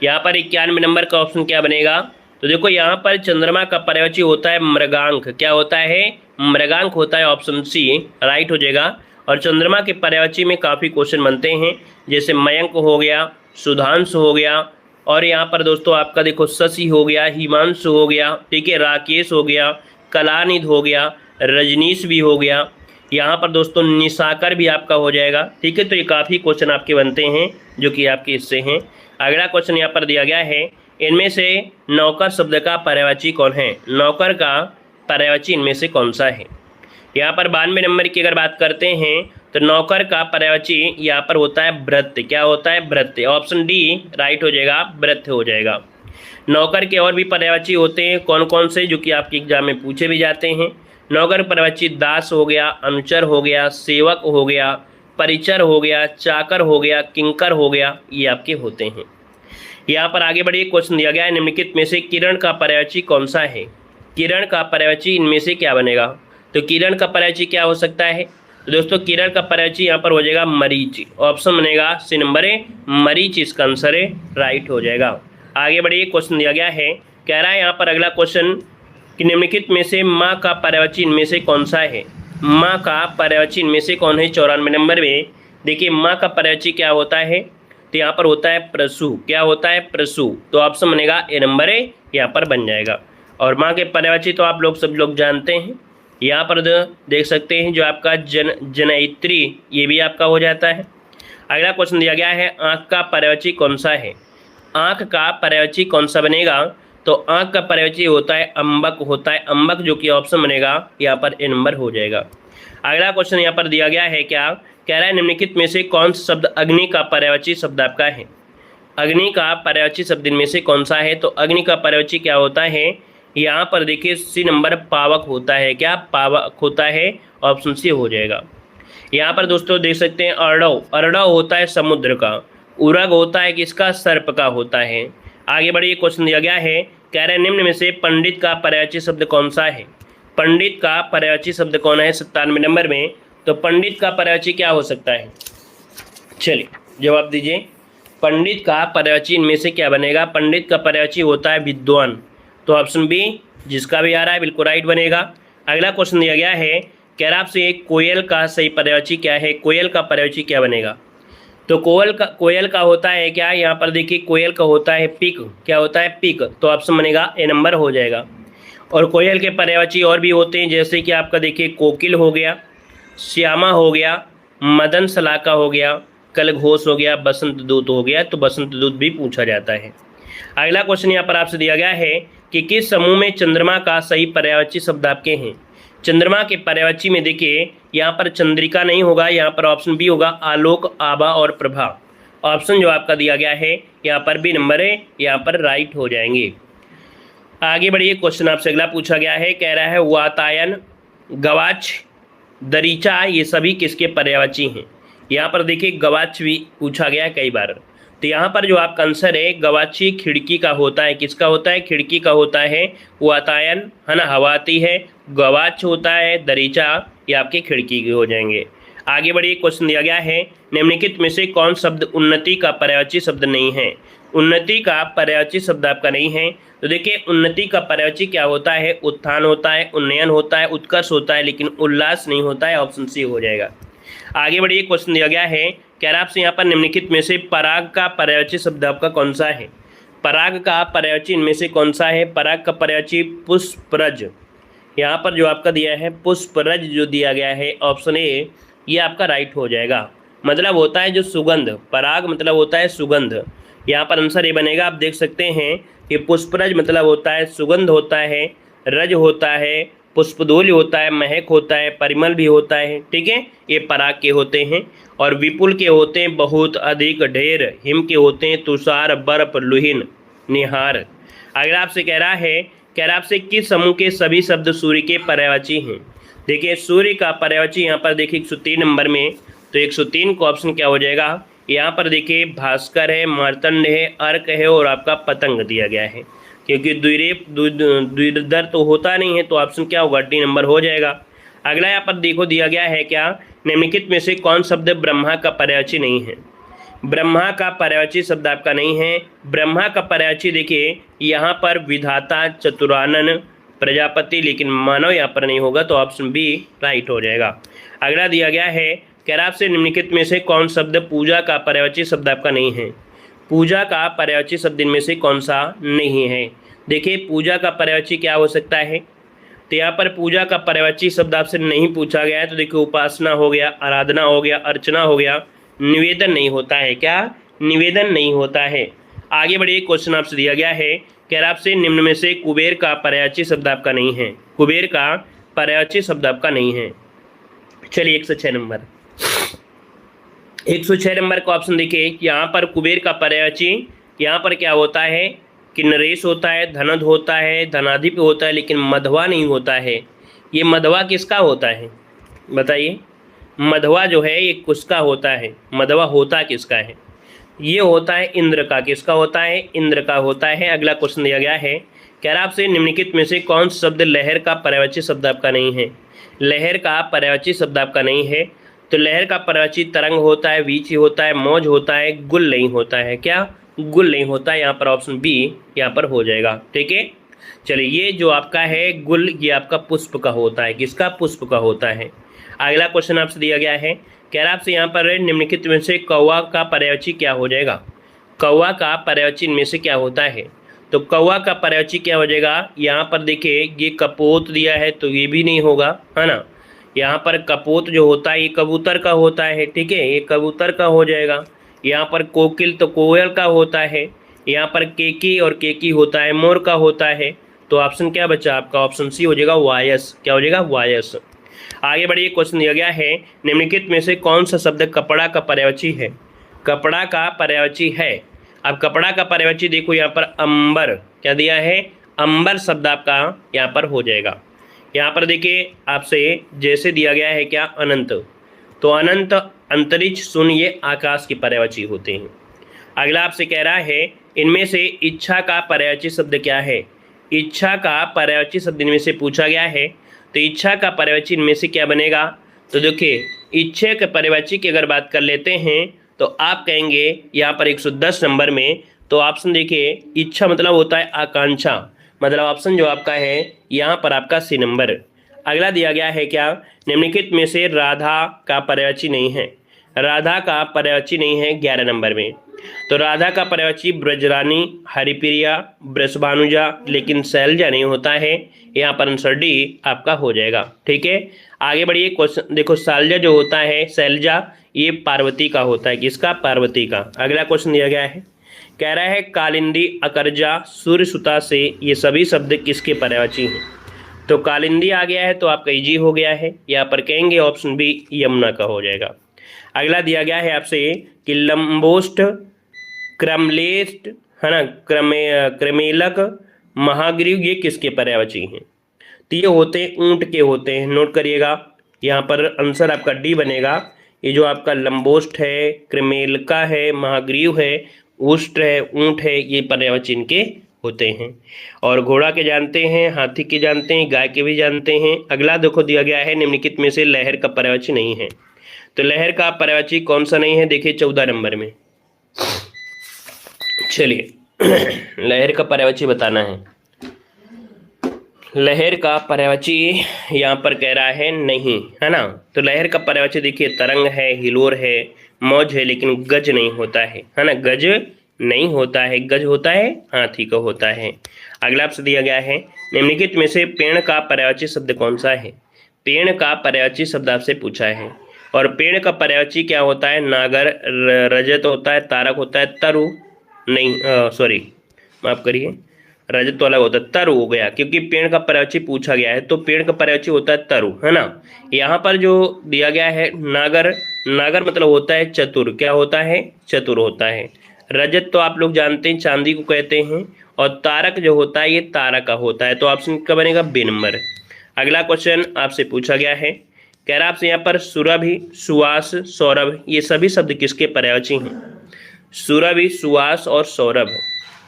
यहाँ पर 91 नंबर का ऑप्शन क्या बनेगा, तो देखो यहाँ पर चंद्रमा का पर्यायवाची होता है मृगांक। क्या होता है, मृगांक होता है, ऑप्शन सी राइट हो जाएगा। और चंद्रमा के पर्यायवाची में काफ़ी क्वेश्चन बनते हैं, जैसे मयंक हो गया, सुधांशु हो गया, और यहाँ पर दोस्तों आपका देखो शशि हो गया, हिमांशु हो गया, ठीक है, राकेश हो गया, कलानिधि हो गया, रजनीश भी हो गया, यहाँ पर दोस्तों निशाकर भी आपका हो जाएगा। ठीक है, तो ये काफ़ी क्वेश्चन आपके बनते हैं जो कि आपके हिस्से हैं। अगला क्वेश्चन यहाँ पर दिया गया है, इनमें से नौकर शब्द का पर्यायवाची कौन है। नौकर का पर्यायवाची इनमें से कौन सा है। यहाँ पर 92 नंबर की अगर बात करते हैं तो नौकर का पर्यायवाची यहाँ पर होता है भृत्य। क्या होता है, भृत्य। ऑप्शन डी राइट हो जाएगा, भृत्य हो जाएगा। नौकर के और भी पर्यायवाची होते हैं, कौन कौन से, जो कि आपके एग्जाम में पूछे भी जाते हैं। नौकर पर्यायवाची दास हो गया, अनुचर हो गया, सेवक हो गया, परिचर हो गया, चाकर हो गया, किंकर हो गया, ये आपके होते हैं। यहाँ पर आगे बढ़िए। क्वेश्चन दिया गया है, निम्नलिखित में से किरण का पर्यायवाची कौन सा है। किरण का पर्यायवाची इनमें से क्या बनेगा। तो किरण का पर्यायवाची क्या हो सकता है, तो दोस्तों किरण का पर्यायवाची यहाँ पर हो जाएगा मरीच। ऑप्शन बनेगा सी नंबर है, मरीच इसका आंसर है, राइट हो जाएगा। आगे बढ़िए। क्वेश्चन दिया गया है, कह रहा है यहाँ पर अगला क्वेश्चन कि निम्नलिखित में से माँ का पर्यायवाची इनमें से कौन सा है। माँ का पर्यायवाची इनमें से कौन है, 94 नंबर में। देखिए माँ का पर्यायवाची क्या होता है, तो यहाँ पर होता है प्रसु। क्या होता है, प्रसु। तो ऑप्शन बनेगा ए नंबर है, यहाँ पर बन जाएगा। और माँ के पर्यायवाची तो आप लोग सब लोग जानते हैं, यहाँ पर देख सकते हैं जो आपका जनयित्री, ये भी आपका हो जाता है। अगला क्वेश्चन दिया गया है, आँख का पर्यायवाची कौन सा है। आँख का पर्यायवाची कौन सा बनेगा, तो आँख का पर्यायवाची होता है अम्बक होता है, अम्बक, जो कि ऑप्शन बनेगा यहाँ पर ए नंबर हो जाएगा। अगला क्वेश्चन यहाँ पर दिया गया है, क्या कह रहा है, निम्नलिखित में से कौन सा शब्द अग्नि का पर्यायवाची शब्द आपका है। अग्नि का पर्यायवाची शब्द इनमें से कौन सा है, तो अग्नि का पर्यायवाची क्या होता है, यहाँ पर देखिए सी नंबर पावक होता है। क्या, पावक होता है, ऑप्शन सी हो जाएगा। यहाँ पर दोस्तों देख सकते हैं अर्णव, अर्णव होता है समुद्र का, उरग होता है किसका, सर्प का होता है। आगे बढ़िए। क्वेश्चन दिया गया है, कह रहे हैं निम्न में से पंडित का पर्यायवाची शब्द कौन सा है। पंडित का पर्यायवाची शब्द कौन है, 97 नंबर में। तो पंडित का पर्यायवाची क्या हो सकता है, चलिए जवाब दीजिए। पंडित का पर्यायवाची इनमें से क्या बनेगा, पंडित का पर्यायवाची होता है विद्वान। तो ऑप्शन बी जिसका भी आ रहा है बिल्कुल राइट बनेगा। अगला क्वेश्चन दिया गया है, कह रहा आपसे कोयल का सही पर्यायवाची क्या है। कोयल का पर्यायवाची क्या बनेगा, तो कोयल का होता है क्या, यहाँ पर देखिए कोयल का होता है पिक। क्या होता है, पिक। तो ऑप्शन बनेगा ए नंबर हो जाएगा। और कोयल के पर्यायवाची और भी होते हैं, जैसे कि आपका देखिए कोकिल हो गया, श्यामा हो गया, मदन सलाका हो गया, कल घोष हो गया, बसंत दूत हो गया, तो बसंत दूत भी पूछा जाता है। अगला क्वेश्चन यहाँ पर आपसे दिया गया है कि किस समूह में चंद्रमा का सही पर्यायवाची शब्द आपके हैं। चंद्रमा के पर्यायवाची में देखिए यहाँ पर चंद्रिका नहीं होगा, यहाँ पर ऑप्शन बी होगा आलोक, आभा और प्रभा। ऑप्शन जो आपका दिया गया है यहाँ पर बी नंबर है, यहाँ पर राइट हो जाएंगे। आगे बढ़िए, क्वेश्चन आपसे अगला पूछा गया है, कह रहा है वातायन, गवाच, दरीचा ये सभी किसके पर्यायवाची हैं। यहाँ पर देखिए गवाच भी पूछा गया है कई बार, तो यहाँ पर जो आपका आंसर है गवाची खिड़की का होता है। किसका होता है? खिड़की का होता है। वातायन है ना, हवा आती है। गवाच होता है, दरीचा ये आपके खिड़की के हो जाएंगे। आगे बढ़िए, क्वेश्चन दिया गया है निम्नलिखित में से कौन शब्द उन्नति का पर्यायवाची शब्द नहीं है। उन्नति का पर्यायवाची शब्द आपका नहीं है, तो देखिए उन्नति का पर्यायवाची क्या होता है? उत्थान होता है, उन्नयन होता है, उत्कर्ष होता है, लेकिन उल्लास नहीं होता है। ऑप्शन सी हो जाएगा। आगे बढ़िए, क्वेश्चन दिया गया है कह रहा आपसे यहाँ पर निम्नलिखित में से पराग का पर्यायवाची शब्द आपका कौन सा है। पराग का पर्यायवाची इनमें से कौन सा है? पराग का पर्यायवाची पुष्परज। यहाँ पर जो आपका दिया है पुष्परज जो दिया गया है ऑप्शन ए, ये आपका राइट हो जाएगा। मतलब होता है जो सुगंध, पराग मतलब होता है सुगंध। यहाँ पर आंसर ये बनेगा, आप देख सकते हैं कि पुष्परज मतलब होता है सुगंध होता है, रज होता है, पुष्पधूल होता है, महक होता है, परिमल भी होता है। ठीक है, ये पराग के होते हैं। और विपुल के होते हैं बहुत, अधिक, ढेर। हिम के होते हैं तुषार, बर्फ, लुहिन, निहार। अगर आपसे कह रहा आपसे किस समूह के सभी शब्द सूर्य के पर्यायवाची हैं। देखिए सूर्य का पर्यायवाची यहाँ पर देखिए 103 नंबर में, तो 103 का ऑप्शन क्या हो जाएगा? यहाँ पर देखिए भास्कर है, मार्तंड है, अर्क है और आपका पतंग दिया गया है। क्योंकि द्विरेफ तो होता नहीं है, तो ऑप्शन क्या होगा? डी नंबर हो जाएगा। अगला यहाँ पर देखो दिया गया है क्या, निम्नलिखित में से कौन शब्द ब्रह्मा का पर्यायवाची नहीं है। ब्रह्मा का पर्यायवाची शब्द आपका नहीं है। ब्रह्मा का पर्यायवाची देखिए यहाँ पर विधाता, चतुरानन, प्रजापति, लेकिन मानव यहाँ पर नहीं होगा, तो ऑप्शन बी राइट हो जाएगा। अगला दिया गया है कह रहा आपसे निम्नलिखित में से कौन शब्द पूजा का पर्यायवाची शब्द आपका नहीं है। पूजा का पर्यायवाची शब्द इनमें से कौन सा नहीं है। देखिए पूजा का पर्यायवाची क्या हो सकता है, तो यहाँ पर पूजा का पर्यायवाची शब्द आपसे नहीं पूछा गया है, तो देखिए उपासना हो गया, आराधना हो गया, अर्चना हो गया, निवेदन नहीं होता है। क्या? निवेदन नहीं होता है। आगे बढ़िए, क्वेश्चन आपसे दिया गया है कह रहा आपसे निम्न में से कुबेर का पर्यायवाची शब्द आपका नहीं है। कुबेर का पर्यायवाची शब्द आपका नहीं है। चलिए 106 नंबर, 106 नंबर का ऑप्शन देखिए, यहाँ पर कुबेर का पर्यायवाची यहाँ पर क्या होता है कि नरेश होता है, धनद होता है, धनाधिप होता है, लेकिन मधवा नहीं होता है। ये मधवा किसका होता है बताइए? मधवा जो है ये किसका होता है? मधवा होता किसका है? ये होता है इंद्र का। किसका होता है? इंद्र का होता है। अगला क्वेश्चन दिया गया है कह रहा आपसे निम्नलिखित में से कौन शब्द लहर का पर्यायवाची शब्द आपका नहीं है। लहर का पर्यायवाची शब्द आपका नहीं है, तो लहर का पर्यायवाची तरंग होता है, वीची होता है, मौज होता है, गुल नहीं होता है। क्या? गुल नहीं होता है। यहाँ पर ऑप्शन बी यहाँ पर हो जाएगा। ठीक है, चलिए ये जो आपका है गुल, ये आपका पुष्प का होता है। किसका? पुष्प का होता है। अगला क्वेश्चन आपसे दिया गया है कह रहा आपसे यहाँ पर निम्नलिखित में से कौवा का पर्यायवाची क्या हो जाएगा। कौवा का पर्यायवाची इनमें से क्या होता है? तो कौवा का पर्यायवाची क्या हो जाएगा? यहाँ पर देखिए ये कपोत दिया है, तो ये भी नहीं होगा, है ना। यहाँ पर कपोत जो होता है ये कबूतर का होता है। ठीक है, ये कबूतर का हो जाएगा। यहाँ पर कोकिल तो कोयल का होता है। यहाँ पर केकी और केकी होता है, मोर का होता है। तो ऑप्शन क्या बचा आपका? ऑप्शन सी हो जाएगा, वायस। क्या हो जाएगा? वायस। आगे बढ़िए, क्वेश्चन दिया गया है निम्नलिखित में से कौन सा शब्द कपड़ा का पर्यायवाची है। कपड़ा का पर्यायवाची है। अब कपड़ा का पर्यायवाची देखो यहाँ पर अंबर, क्या दिया है? अंबर शब्द आपका यहाँ पर हो जाएगा। यहाँ पर देखिए आपसे जैसे दिया गया है क्या? अनंत, तो अनंत, अंतरिक्ष, शून्य ये आकाश की पर्यायवाची होते हैं। अगला आपसे कह रहा है इनमें से इच्छा का पर्यायवाची शब्द क्या है। इच्छा का पर्यायवाची शब्द इनमें से पूछा गया है, तो इच्छा का पर्यायवाची इनमें से क्या बनेगा? तो देखिए इच्छा के पर्यायवाची की अगर बात कर लेते हैं तो आप कहेंगे यहाँ पर 110 नंबर में, तो ऑप्शन देखिए इच्छा मतलब होता है आकांक्षा, मतलब ऑप्शन जो आपका है यहाँ पर आपका सी नंबर। अगला दिया गया है क्या? निम्नलिखित में से राधा का पर्यायवाची नहीं है। राधा का पर्यायवाची नहीं है 11 नंबर में। तो राधा का पर्यायवाची ब्रजरानी, हरिप्रिया, ब्रजभानुजा, लेकिन शैलजा नहीं होता है। यहाँ पर आंसर डी आपका हो जाएगा। ठीक है, आगे बढ़िए। क्वेश्चन देखो, शैलजा जो होता है, शैलजा ये पार्वती का होता है, किसका? पार्वती का। अगला क्वेश्चन दिया गया है, कह रहा है कालिंदी, अकरजा, सूर्यसुता से ये सभी शब्द किसके पर्यायवाची हैं? तो कालिंदी आ गया है तो आपका इजी हो गया है, यहाँ पर कहेंगे ऑप्शन बी यमुना का हो जाएगा। अगला दिया गया है आपसे कि लंबोष्ठ, क्रमलेष्ठ, है ना, क्रमेलक, महाग्रीव ये किसके पर्यायवाची हैं? तो ये होते हैं ऊंट के होते हैं, नोट करिएगा। यहाँ पर आंसर आपका डी बनेगा। ये जो आपका लंबोष्ठ है, क्रमेलका है, महाग्रीव है, उष्ट है, ऊंट है, ये पर्यायवाची इनके होते हैं। और घोड़ा के जानते हैं, हाथी के जानते हैं, गाय के भी जानते हैं। अगला देखो दिया गया है निम्नलिखित में से लहर का पर्यायवाची नहीं है। तो लहर का पर्यायवाची कौन सा नहीं है? देखिए 14 नंबर में। चलिए लहर का पर्यायवाची बताना है। लहर का पर्यायवाची यहाँ पर कह रहा है नहीं, है ना। तो लहर का पर्यायवाची देखिए तरंग है, हिलोर है, मौज है, लेकिन गज नहीं होता है ना। गज नहीं होता है, गज होता है हाथी का होता है। अगला आपसे दिया गया है निम्नलिखित में से पेड़ का पर्यायवाची शब्द कौन सा है? पेड़ का पर्यायवाची शब्द आपसे पूछा है। और पेड़ का पर्यायवाची क्या होता है? नागर, रजत होता है, तारक होता है, तरु नहीं, सॉरी माफ करिए, रजत वाला होता है, तरु हो गया, क्योंकि पेड़ का पर्यायवाची पूछा गया है। तो पेड़ का पर्यायवाची होता है तरु, है ना। यहाँ पर जो दिया गया है नागर, नागर मतलब होता है चतुर, क्या होता है? चतुर होता है। रजत तो आप लोग जानते हैं चांदी को कहते हैं, और तारक जो होता है ये तारा का होता है। तो ऑप्शन का बनेगा बी नंबर। अगला क्वेश्चन आपसे पूछा गया है, कह रहा आपसे यहाँ पर सुरभि, सुवास, सौरभ ये सभी शब्द किसके पर्यायवाची हैं? सुरभि, सुवास और सौरभ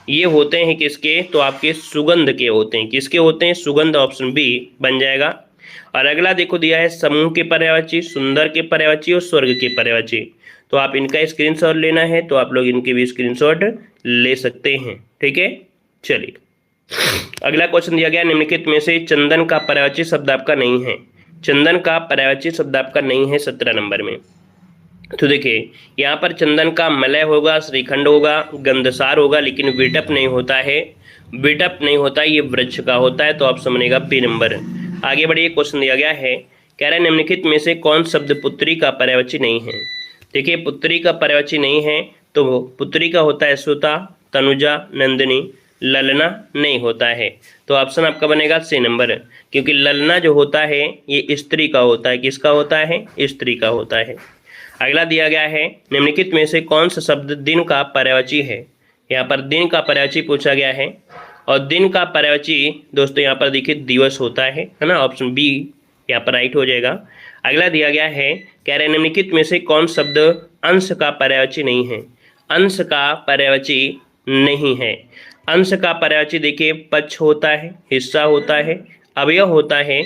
ये होते हैं किसके? तो आपके सुगंध के होते हैं। किसके होते हैं? सुगंध, ऑप्शन बी बन जाएगा। और अगला देखो दिया है समूह के पर्यायवाची, सुंदर के पर्यायवाची और स्वर्ग के पर्यायवाची। तो आप इनका स्क्रीनशॉट लेना है तो आप लोग इनके भी स्क्रीनशॉट ले सकते हैं। ठीक है, चलिए अगला क्वेश्चन दिया गया निम्नलिखित में से चंदन का पर्यायवाची शब्द आपका नहीं है। चंदन का पर्यायवाची शब्द आपका नहीं है 17 नंबर में। तो देखिए यहाँ पर चंदन का मलय होगा, श्रीखंड होगा, गंधसार होगा, लेकिन विटप नहीं होता है। विटप नहीं होता, ये वृक्ष का होता है। तो ऑप्शन बनेगा बी नंबर। आगे बढ़िए, क्वेश्चन दिया गया है, कह रहा है निम्नलिखित में से कौन शब्द पुत्री का पर्यायवाची नहीं है? देखिए पुत्री का पर्यायवाची नहीं है, तो पुत्री का होता है सुता, तनुजा, नंदिनी, ललना नहीं होता है। तो ऑप्शन आपका बनेगा सी नंबर, क्योंकि ललना जो होता है ये स्त्री का होता है। किसका होता है? स्त्री का होता है। अगला दिया गया है निम्नलिखित में से कौन सा शब्द दिन का पर्यायवाची है? यहाँ पर दिन का पर्यायवाची पूछा गया है, और दिन का पर्यायवाची दोस्तों यहाँ पर देखिए दिवस होता है ना। ऑप्शन बी यहाँ पर राइट हो जाएगा। अगला दिया गया है, कह रहे निम्नलिखित में से कौन शब्द अंश का पर्यायवाची नहीं है? अंश का पर्यायवाची नहीं है। अंश का पर्यायवाची देखिए पक्ष होता है, हिस्सा होता है, अवयव होता है,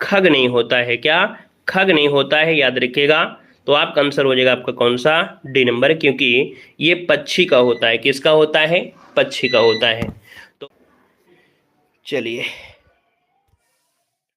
खग नहीं होता है। क्या? खग नहीं होता है, याद रखिएगा। तो आपका आंसर हो जाएगा आपका कौन सा? डी नंबर, क्योंकि ये पक्षी का होता है। किसका होता है? पक्षी का होता है। तो चलिए